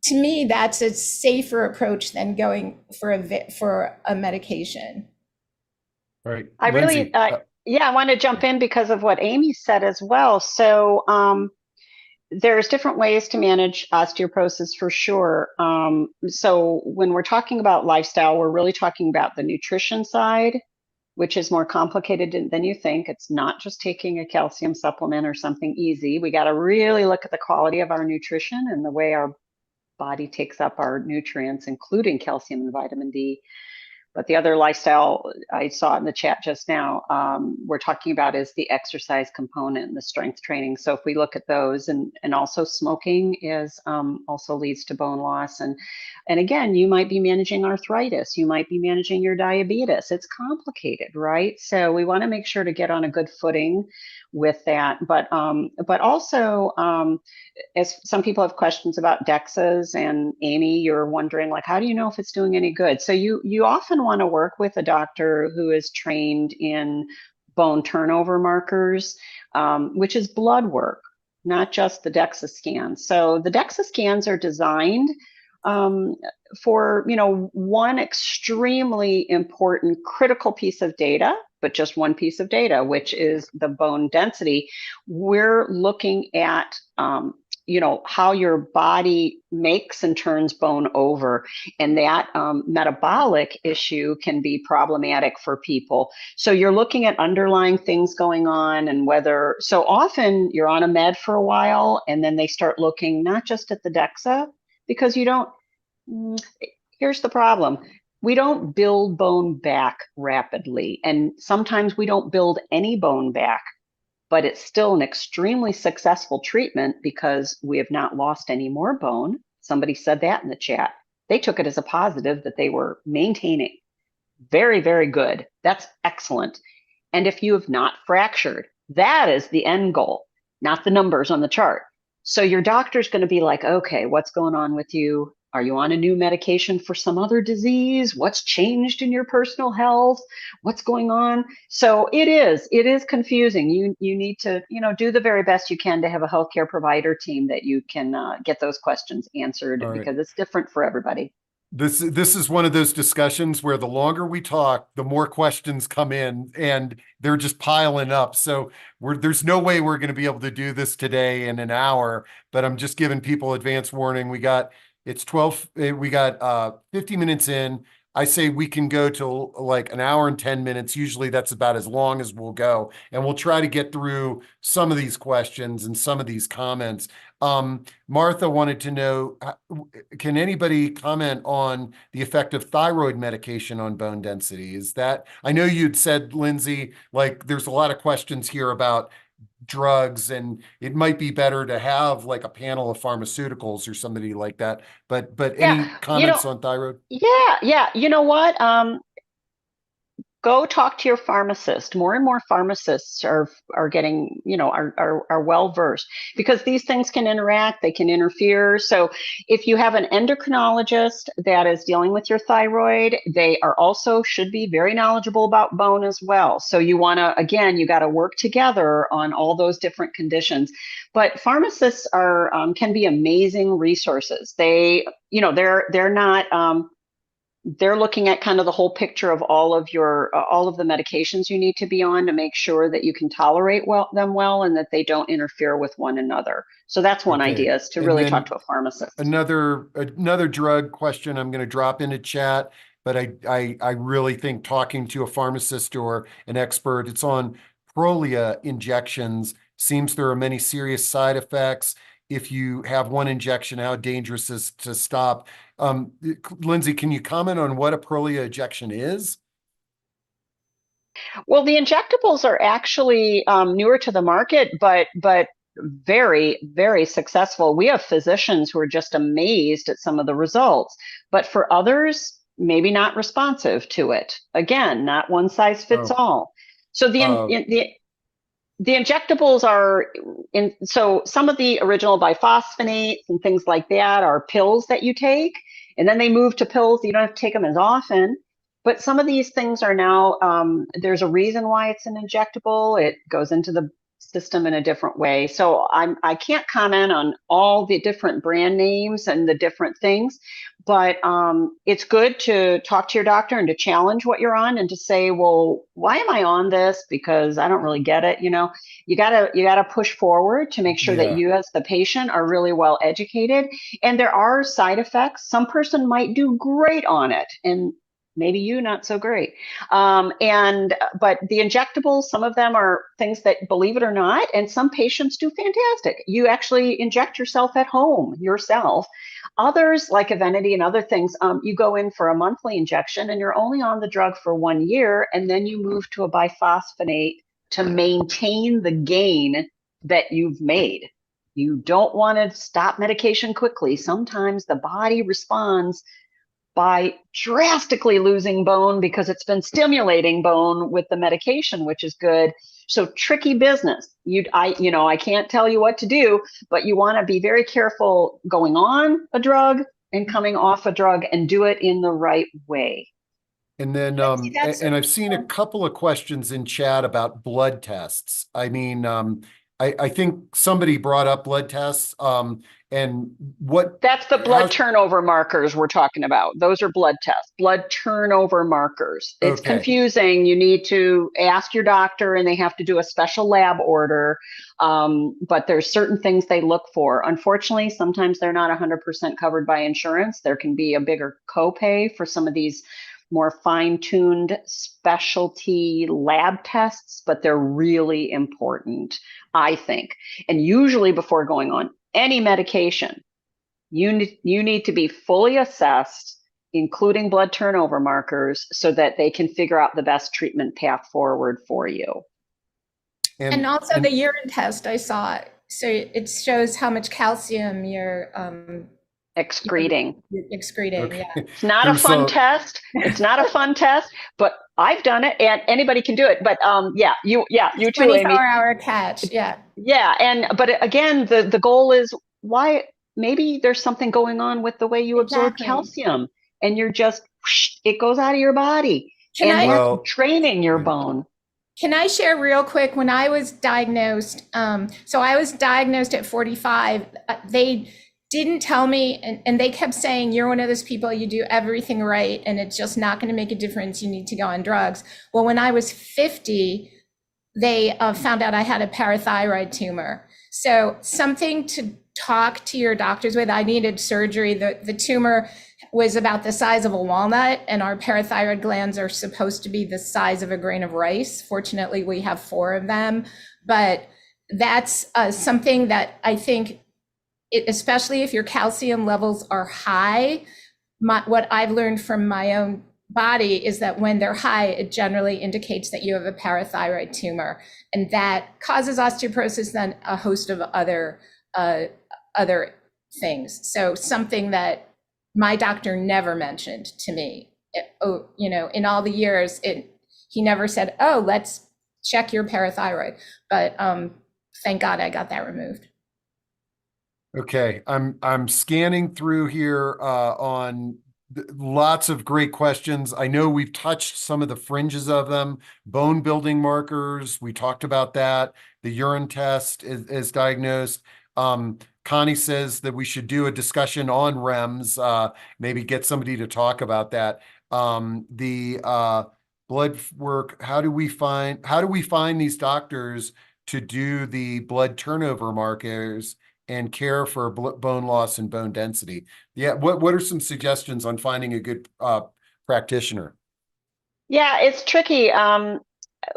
to me, that's a safer approach than going for a medication. Right. I Lindsey, really, I want to jump in because of what Amy said as well. So there's different ways to manage osteoporosis for sure. So when we're talking about lifestyle, we're really talking about the nutrition side, which is more complicated than you think. It's not just taking a calcium supplement or something easy. We got to really look at the quality of our nutrition and the way our body takes up our nutrients, including calcium and vitamin D. But the other lifestyle I saw in the chat just now, we're talking about is the exercise component and the strength training. So if we look at those, and also smoking is also leads to bone loss. And again, you might be managing arthritis, you might be managing your diabetes. It's complicated, right? So we want to make sure to get on a good footing with that. But also, as some people have questions about DEXAs, and Amy, you're wondering, like, how do you know if it's doing any good? So you often want to work with a doctor who is trained in bone turnover markers, which is blood work, not just the DEXA scans. So the DEXA scans are designed for one extremely important critical piece of data, but just one piece of data, which is the bone density. We're looking at how your body makes and turns bone over, and that metabolic issue can be problematic for people. So you're looking at underlying things going on, and whether, so often you're on a med for a while, and then they start looking not just at the DEXA, because here's the problem. We don't build bone back rapidly, and sometimes we don't build any bone back, but it's still an extremely successful treatment because we have not lost any more bone. Somebody said that in the chat. They took it as a positive that they were maintaining. Very, very good. That's excellent. And if you have not fractured, that is the end goal, not the numbers on the chart. So your doctor's going to be like, okay, what's going on with you? Are you on a new medication for some other disease? What's changed in your personal health? What's going on? So it is confusing. You need to, do the very best you can to have a healthcare provider team that you can get those questions answered, because it's different for everybody. This is one of those discussions where the longer we talk, the more questions come in, and they're just piling up. So there's no way we're going to be able to do this today in an hour, but I'm just giving people advance warning. It's 12, we got 50 minutes in. I say we can go till like an hour and 10 minutes. Usually that's about as long as we'll go. And we'll try to get through some of these questions and some of these comments. Martha wanted to know, can anybody comment on the effect of thyroid medication on bone density? I know you'd said, Lindsey, like there's a lot of questions here about drugs, and it might be better to have like a panel of pharmaceuticals or somebody like that. But any Yeah, comments on thyroid? yeah. You know what? Go talk to your pharmacist. More and more pharmacists are getting, are well versed, because these things can interact, they can interfere. So if you have an endocrinologist that is dealing with your thyroid, they are also should be very knowledgeable about bone as well. So you got to work together on all those different conditions. But pharmacists can be amazing resources. They're not they're looking at kind of the whole picture of all of the medications you need to be on to make sure that you can tolerate them well and that they don't interfere with one another. So that's one Okay. idea, is to And really then talk to a pharmacist. another drug question I'm going to drop into chat, but I really think talking to a pharmacist or an expert, it's on Prolia injections. Seems there are many serious side effects. If you have one injection, how dangerous is to stop? Lindsey, can you comment on what a Prolia injection is? Well, the injectables are actually newer to the market, but very, very successful. We have physicians who are just amazed at some of the results, but for others, maybe not responsive to it. Again, not one size fits Oh, all. So the injectables so some of the original biphosphonates and things like that are pills that you take, and then they move to pills. You don't have to take them as often. But some of these things are now, there's a reason why it's an injectable. It goes into the system in a different way. So I can't comment on all the different brand names and the different things, but it's good to talk to your doctor and to challenge what you're on and to say, well, why am I on this? Because I don't really get it. You gotta push forward to make sure that yeah. you as the patient are really well educated. And there are side effects. Some person might do great on it, and maybe you not so great. But the injectables, some of them are things that, believe it or not, and some patients do fantastic. You actually inject yourself at home yourself. Others, like Evenity and other things, you go in for a monthly injection and you're only on the drug for 1 year, and then you move to a biphosphonate to maintain the gain that you've made. You don't want to stop medication quickly. Sometimes the body responds by drastically losing bone because it's been stimulating bone with the medication, which is good. So tricky business. I can't tell you what to do, but you want to be very careful going on a drug and coming off a drug, and do it in the right way. And then, and I've seen a couple of questions in chat about blood tests. I mean, I think somebody brought up blood tests. And That's the blood turnover markers we're talking about. Those are blood tests, blood turnover markers. It's Okay. confusing. You need to ask your doctor, and they have to do a special lab order. But there's certain things they look for. Unfortunately, sometimes they're not 100% covered by insurance. There can be a bigger copay for some of these more fine-tuned specialty lab tests, but they're really important, I think. And usually before going on any medication, you need to be fully assessed, including blood turnover markers, so that they can figure out the best treatment path forward for you. And also the urine test, I saw it. So it shows how much calcium you're excreting. Okay. Yeah. It's not a fun test. It's not a fun test, but I've done it, and anybody can do it. But you too, Amy. 24-hour catch. Yeah. Yeah. But again, the goal is, why maybe there's something going on with the way you absorb calcium, and you're just, it goes out of your body, and draining your bone. Can I share real quick? When I was diagnosed, so I was diagnosed at 45, they didn't tell me, and they kept saying, you're one of those people, you do everything right, and it's just not going to make a difference. You need to go on drugs. Well, when I was 50, they found out I had a parathyroid tumor. So something to talk to your doctors with. I needed surgery. The tumor was about the size of a walnut, and our parathyroid glands are supposed to be the size of a grain of rice. Fortunately, we have 4 of them, but that's something that I think, especially if your calcium levels are high, what I've learned from my own body is that when they're high, it generally indicates that you have a parathyroid tumor, and that causes osteoporosis, then a host of other things. So something that my doctor never mentioned to me, in all the years, he never said, oh, let's check your parathyroid. But thank God I got that removed. Okay, I'm scanning through here on lots of great questions. I know we've touched some of the fringes of them. Bone building markers, we talked about that. The urine test is diagnosed. Connie says that we should do a discussion on REMS, maybe get somebody to talk about that. The blood work, how do we find these doctors to do the blood turnover markers and care for bone loss and bone density? Yeah, what are some suggestions on finding a good practitioner? Yeah, it's tricky.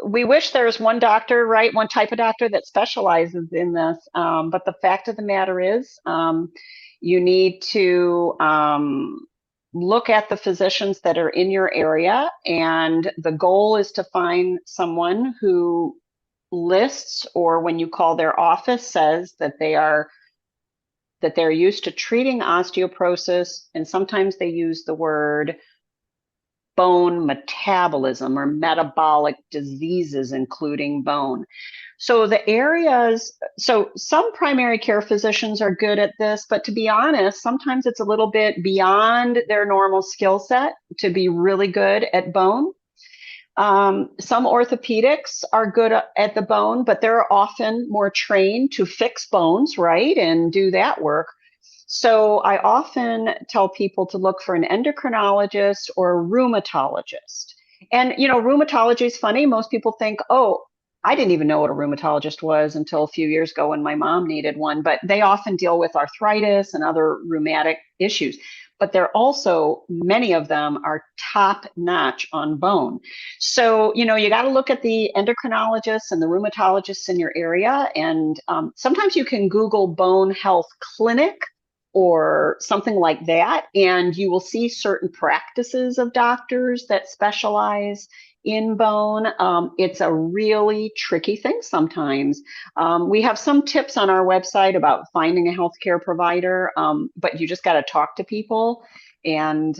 We wish there was one doctor, right? One type of doctor that specializes in this. But the fact of the matter is, you need to look at the physicians that are in your area. And the goal is to find someone who lists, or when you call their office, says that they're used to treating osteoporosis. And sometimes they use the word bone metabolism or metabolic diseases, including bone. So some primary care physicians are good at this, but to be honest, sometimes it's a little bit beyond their normal skill set to be really good at bone. Some orthopedics are good at the bone, but they're often more trained to fix bones, right, and do that work. So I often tell people to look for an endocrinologist or a rheumatologist. And, rheumatology is funny. Most people think, oh, I didn't even know what a rheumatologist was until a few years ago when my mom needed one, but they often deal with arthritis and other rheumatic issues. But they're also, many of them are top notch on bone. So, you got to look at the endocrinologists and the rheumatologists in your area. And sometimes you can Google Bone Health Clinic or something like that, and you will see certain practices of doctors that specialize in bone. It's a really tricky thing sometimes. We have some tips on our website about finding a healthcare provider, but you just got to talk to people and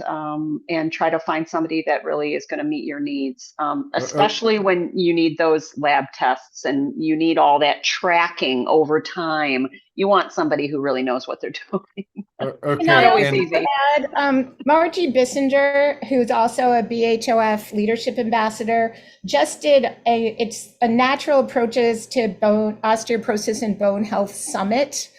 try to find somebody that really is going to meet your needs, especially when you need those lab tests and you need all that tracking over time. You want somebody who really knows what they're doing. Okay, Not always easy. Margie Bissinger, who's also a BHOF leadership ambassador, just did it's a natural approaches to bone osteoporosis and bone health summit.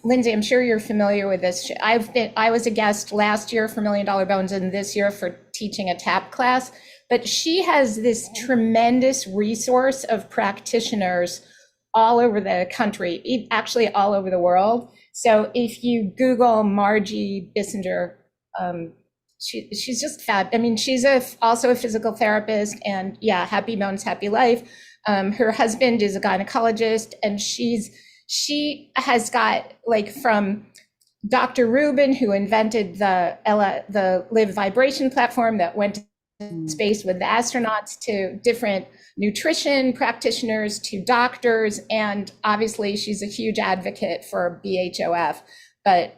Lindsey, I'm sure you're familiar with this. I was a guest last year for $1 Million Bones and this year for teaching a TAP class, but she has this tremendous resource of practitioners all over the country, actually all over the world. So if you Google Margie Bissinger, she's just fab. I mean, she's also a physical therapist, and yeah, happy bones, happy life. Her husband is a gynecologist, and she has got, like, from Dr. Rubin, who invented the Live Vibration platform that went to space with the astronauts, to different nutrition practitioners, to doctors, and obviously she's a huge advocate for BHOF. But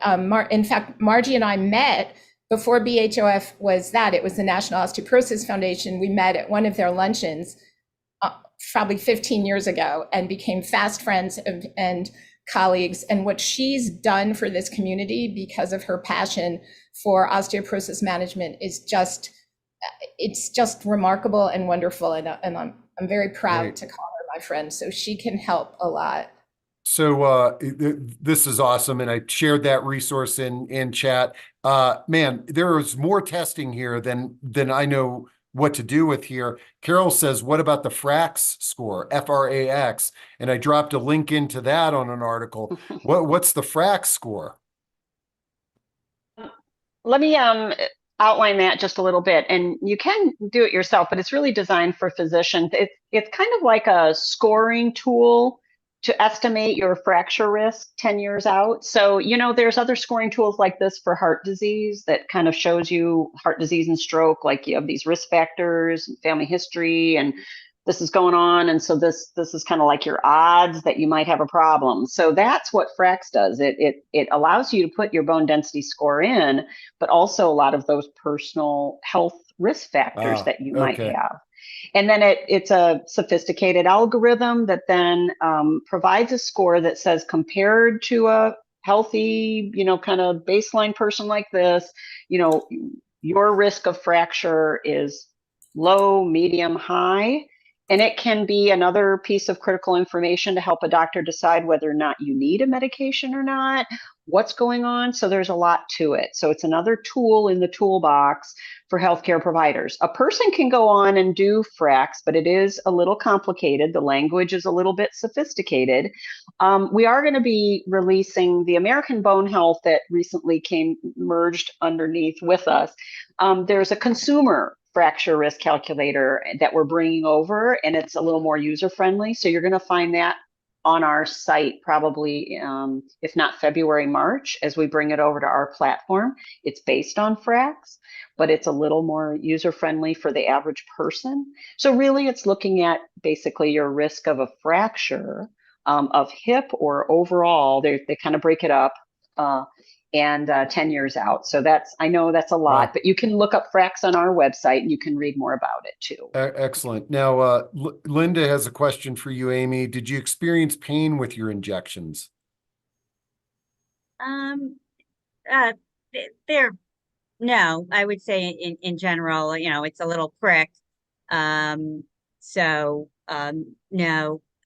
in fact, Margie and I met before BHOF was that. It was the National Osteoporosis Foundation. We met at one of their luncheons probably 15 years ago and became fast friends and colleagues. And what she's done for this community because of her passion for osteoporosis management is just, it's just remarkable and wonderful. And I'm very proud to call her my friend. So she can help a lot. So this is awesome, and I shared that resource in chat. Man, there is more testing here than I know what to do with here. Carol says, "What about the FRAX score? FRAX?" And I dropped a link into that on an article. What's the FRAX score? Let me outline that just a little bit, and you can do it yourself, but it's really designed for physicians. It's kind of like a scoring tool to estimate your fracture risk 10 years out. So, there's other scoring tools like this for heart disease that kind of shows you heart disease and stroke, like you have these risk factors, family history, and this is going on. And so this is kind of like your odds that you might have a problem. So that's what FRAX does. It allows you to put your bone density score in, but also a lot of those personal health risk factors that you might Okay. have. And then it's a sophisticated algorithm that then provides a score that says, compared to a healthy, kind of baseline person like this, your risk of fracture is low, medium, high. And it can be another piece of critical information to help a doctor decide whether or not you need a medication or not, what's going on. So there's a lot to it. So it's another tool in the toolbox for healthcare providers. A person can go on and do FRAX, but it is a little complicated. The language is a little bit sophisticated. We are going to be releasing the American Bone Health that recently merged underneath with us. There's a consumer fracture risk calculator that we're bringing over, and it's a little more user friendly. So you're going to find that on our site probably, if not February, March, as we bring it over to our platform. It's based on FRAX, but it's a little more user friendly for the average person. So really it's looking at basically your risk of a fracture of hip or overall. They kind of break it up. And 10 years out. So I know that's a lot, Wow. but you can look up FRAX on our website and you can read more about it too. Excellent. Now, Linda has a question for you, Amy. Did you experience pain with your injections? No, I would say in general, it's a little prick. No,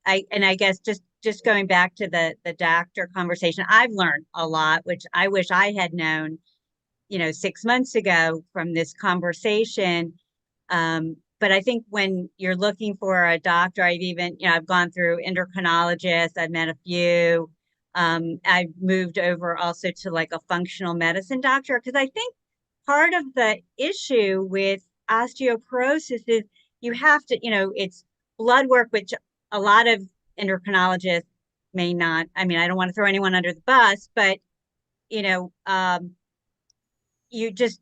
I guess just going back to the doctor conversation, I've learned a lot, which I wish I had known, 6 months ago from this conversation. But I think when you're looking for a doctor, I've gone through endocrinologists, I've met a few. I've moved over also to like a functional medicine doctor, because I think part of the issue with osteoporosis is you have to, it's blood work, which a lot of endocrinologists may not. I mean, I don't want to throw anyone under the bus, but you just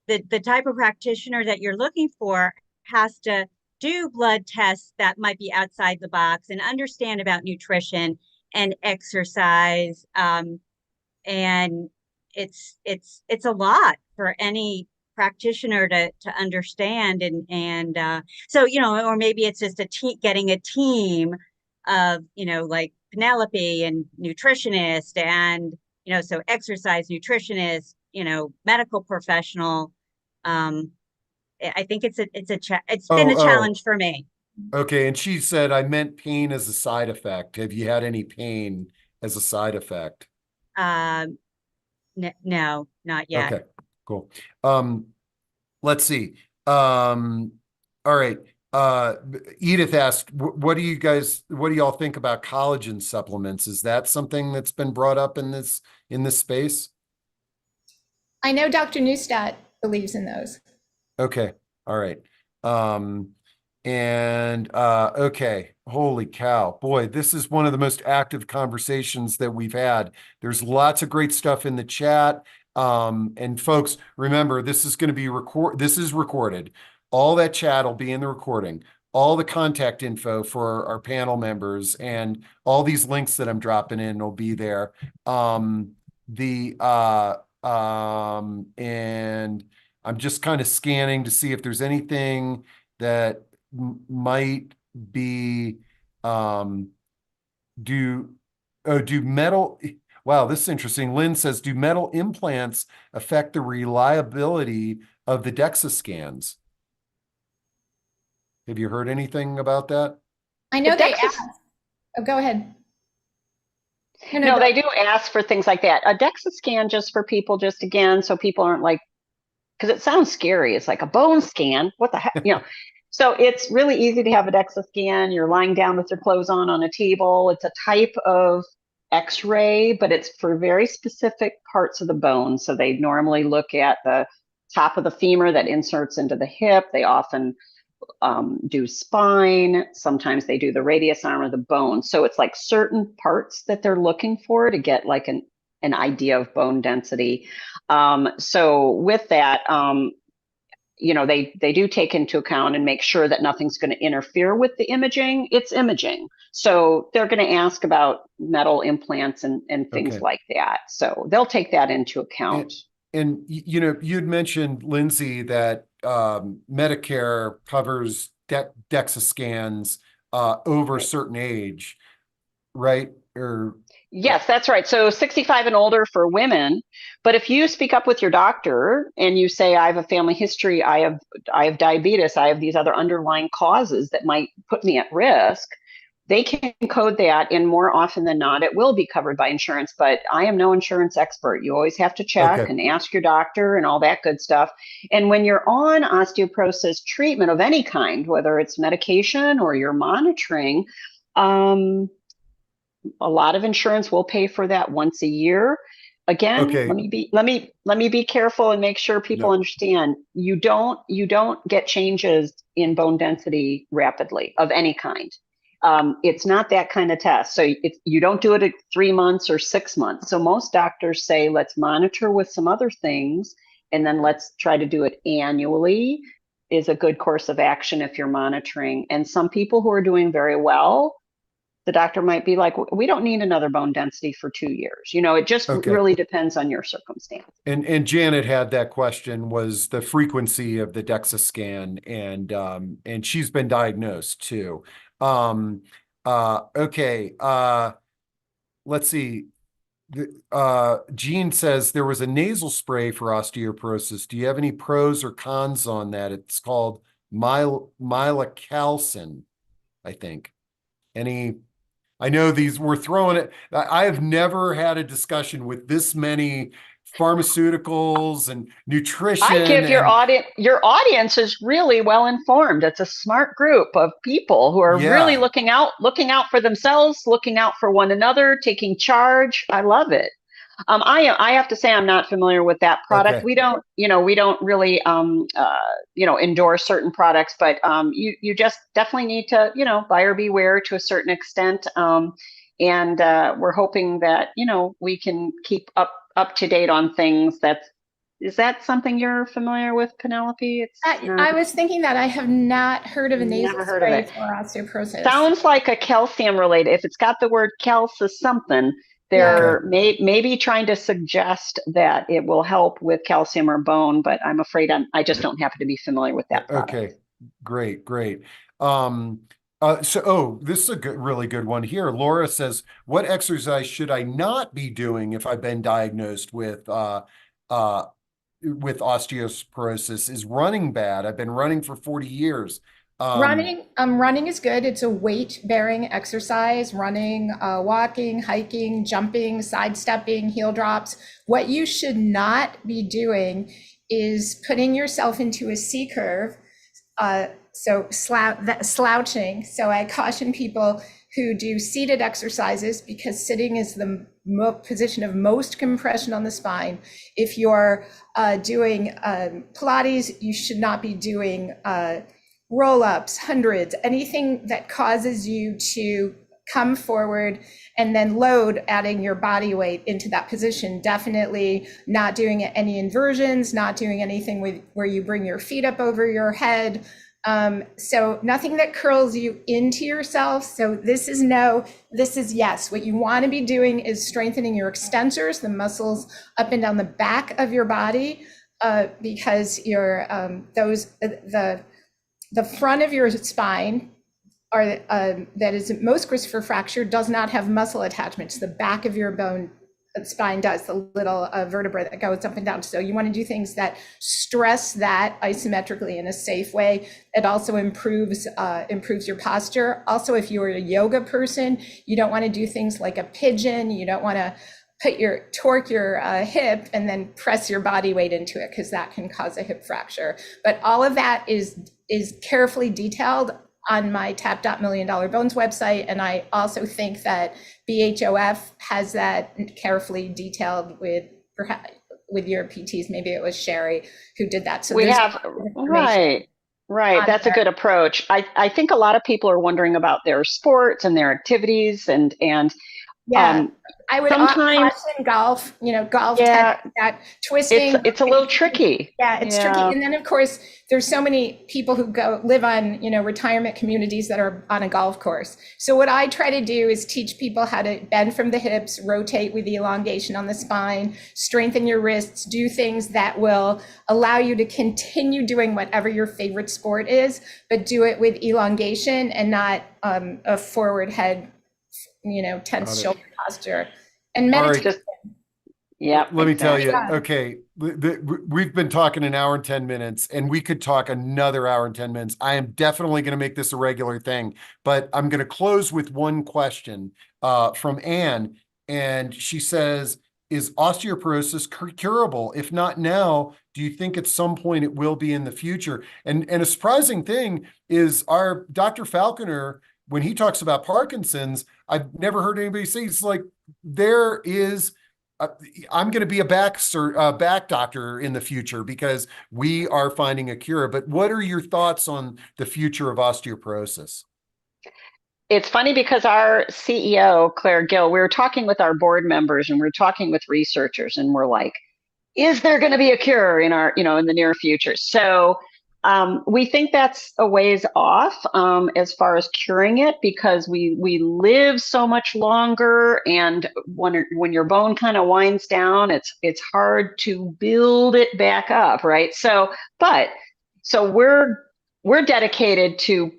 the type of practitioner that you're looking for has to do blood tests that might be outside the box and understand about nutrition and exercise. And it's a lot for any practitioner to understand. So, or maybe it's just getting a team of, like Penelope and nutritionist and, so exercise nutritionist, medical professional. I think it's been a challenge for me. Okay. And she said, I meant pain as a side effect. Have you had any pain as a side effect? No, not yet. Okay, cool. Let's see. All right. Edith asked, what do y'all think about collagen supplements? Is that something that's been brought up in this space? I know Dr. Neustadt believes in those. Okay. All right. Okay. Holy cow. Boy, this is one of the most active conversations that we've had. There's lots of great stuff in the chat. And folks, remember, this is going to be recorded. All that chat will be in the recording. All the contact info for our panel members and all these links that I'm dropping in will be there. And I'm just kind of scanning to see if there's anything that might be do metal. Wow, this is interesting. Lynn says, do metal implants affect the reliability of the DEXA scans? Have you heard anything about that? I know The they DEXA asked. Oh, go ahead. No, they do ask for things like that. A DEXA scan, just for people, just again, so people aren't like, because it sounds scary. It's like a bone scan. What the heck, you know? So it's really easy to have a DEXA scan. You're lying down with your clothes on a table. It's a type of X-ray, but it's for very specific parts of the bone. So they normally look at the top of the femur that inserts into the hip. They often do spine. Sometimes they do the radius arm of the bone. So it's like certain parts that they're looking for to get like an idea of bone density. So with that, you know, they do take into account and make sure that nothing's going to interfere with the imaging. It's imaging. So they're going to ask about metal implants and things like that. So they'll take that into account. And you know, you'd mentioned, Lindsey, that Medicare covers DEXA scans over a certain age, right? Or yes, that's right. So 65 and older for women. But if you speak up with your doctor and you say, I have a family history, I have diabetes, I have these other underlying causes that might put me at risk, they can code that, and more often than not, it will be covered by insurance. But I am no insurance expert. You always have to check and ask your doctor and all that good stuff. And when you're on osteoporosis treatment of any kind, whether it's medication or you're monitoring, a lot of insurance will pay for that once a year. Again, let me be careful and make sure people understand you don't get changes in bone density rapidly of any kind. It's not that kind of test. So you don't do it at 3 months or 6 months. So most doctors say, let's monitor with some other things, and then let's try to do it annually is a good course of action if you're monitoring. And some people who are doing very well, the doctor might be like, we don't need another bone density for 2 years. You know, it just really depends on your circumstance. And Janet had that question, was the frequency of the DEXA scan, and she's been diagnosed too. Let's see. Jean says there was a nasal spray for osteoporosis. Do you have any pros or cons on that? It's called Milacalcin, I think. I know we're throwing it. I have never had a discussion with this many pharmaceuticals and nutrition. I give your audience is really well informed. It's a smart group of people who are really looking out for themselves, looking out for one another, taking charge. I love it. I have to say I'm not familiar with that product. We don't really endorse certain products, but you just definitely need to buyer beware to a certain extent. And we're hoping that we can keep up to date on things. Is that something you're familiar with, Penelope? I was thinking that I have not heard of a nasal spray for osteoporosis. Sounds like a calcium related. If it's got the word calcium something, they're maybe trying to suggest that it will help with calcium or bone, but I'm afraid I just don't happen to be familiar with that product. Okay, great. This is a really good one here. Laura says, what exercise should I not be doing if I've been diagnosed with osteoporosis? Is running bad? I've been running for 40 years. Running is good. It's a weight-bearing exercise. Running, walking, hiking, jumping, sidestepping, heel drops. What you should not be doing is putting yourself into a C curve. So slouching. So I caution people who do seated exercises, because sitting is the position of most compression on the spine. If you're doing Pilates, you should not be doing roll-ups, hundreds, anything that causes you to come forward and then load, adding your body weight into that position. Definitely not doing any inversions, not doing anything where you bring your feet up over your head. So nothing that curls you into yourself. So this is yes. What you want to be doing is strengthening your extensors, the muscles up and down the back of your body, because the front of your spine that is most risk for fracture does not have muscle attachments. The back of your bone spine does, the little vertebra that goes up and down. So you want to do things that stress that isometrically in a safe way. It also improves your posture. Also, if you're a yoga person, you don't want to do things like a pigeon. You don't want to torque your hip and then press your body weight into it, because that can cause a hip fracture. But all of that is carefully detailed on my Tap.Million Dollar Bones website. And I also think that BHOF has that carefully detailed with your PTs. Maybe it was Sherry who did that. So we have, right. That's a good approach. I think a lot of people are wondering about their sports and their activities and yeah. I would sometimes caution golf, golf, yeah, that twisting. It's a little tricky. Yeah, it's tricky. And then of course, there's so many people who live on, retirement communities that are on a golf course. So what I try to do is teach people how to bend from the hips, rotate with the elongation on the spine, strengthen your wrists, do things that will allow you to continue doing whatever your favorite sport is, but do it with elongation and not a forward head, tense shoulder posture. And meditation. Yeah. Let me tell you, okay, we've been talking an hour and 10 minutes, and we could talk another hour and 10 minutes. I am definitely going to make this a regular thing, but I'm going to close with one question from Anne. And she says, is osteoporosis curable? If not now, do you think at some point it will be in the future? And a surprising thing is our Dr. Falconer, when he talks about Parkinson's, I've never heard anybody say, it's like, there is, I'm going to be a back doctor in the future because we are finding a cure. But what are your thoughts on the future of osteoporosis? It's funny because our CEO, Claire Gill, we were talking with our board members and we're talking with researchers, and we're like, is there going to be a cure in in the near future? So we think that's a ways off as far as curing it, because we live so much longer, and when your bone kind of winds down, it's hard to build it back up, right? So we're dedicated to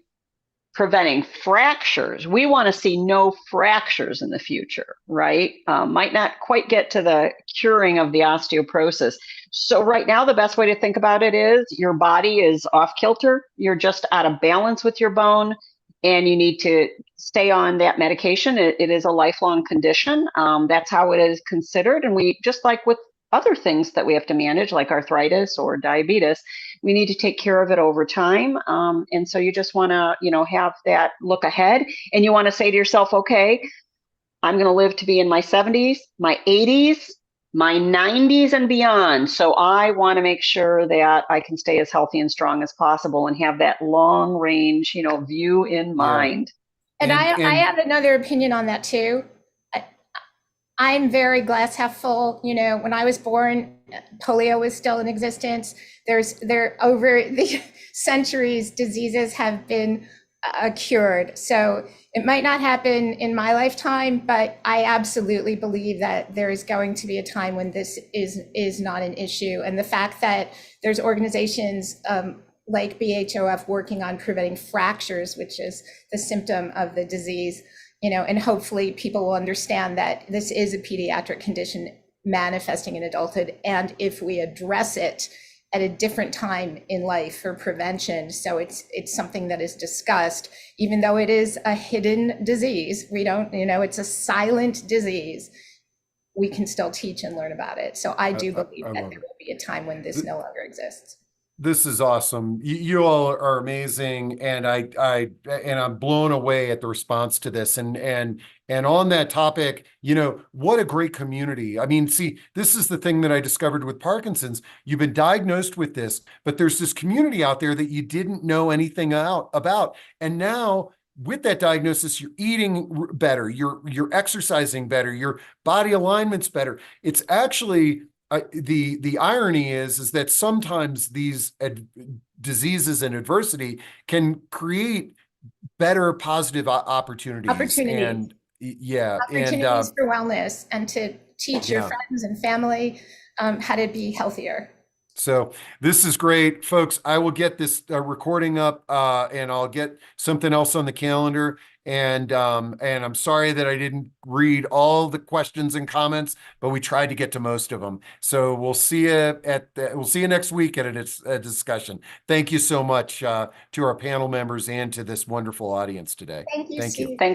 preventing fractures. We want to see no fractures in the future, right? Might not quite get to the curing of the osteoporosis. So right now, the best way to think about it is your body is off kilter. You're just out of balance with your bone, and you need to stay on that medication. It is a lifelong condition. That's how it is considered. And we, just like with other things that we have to manage, like arthritis or diabetes, we need to take care of it over time. And so you just want to, have that look ahead, and you want to say to yourself, okay, I'm going to live to be in my 70s, my 80s, my 90s and beyond. So I want to make sure that I can stay as healthy and strong as possible and have that long range, view in mind. And I have another opinion on that too. I'm very glass half full. When I was born, polio was still in existence. There over the centuries, diseases have been cured. So it might not happen in my lifetime, but I absolutely believe that there is going to be a time when this is not an issue. And the fact that there's organizations like BHOF working on preventing fractures, which is the symptom of the disease, and hopefully people will understand that this is a pediatric condition manifesting in adulthood. And if we address it at a different time in life for prevention, so it's something that is discussed, even though it is a hidden disease, we don't, it's a silent disease, we can still teach and learn about it. So I do believe that there will be a time when this no longer exists. This is awesome. You all are amazing, and I'm blown away at the response to this. And on that topic, what a great community. I mean, see, this is the thing that I discovered with Parkinson's. You've been diagnosed with this, but there's this community out there that you didn't know anything about. And now with that diagnosis, you're eating better, you're exercising better, your body alignment's better. It's actually the irony is that sometimes these diseases and adversity can create better positive opportunities. And opportunities for wellness, and to teach your friends and family how to be healthier. So this is great, folks. I will get this recording up, and I'll get something else on the calendar. And I'm sorry that I didn't read all the questions and comments, but we tried to get to most of them. So we'll see you next week at a discussion. Thank you so much to our panel members and to this wonderful audience today. Thank you, Thank you. Steve. Thanks.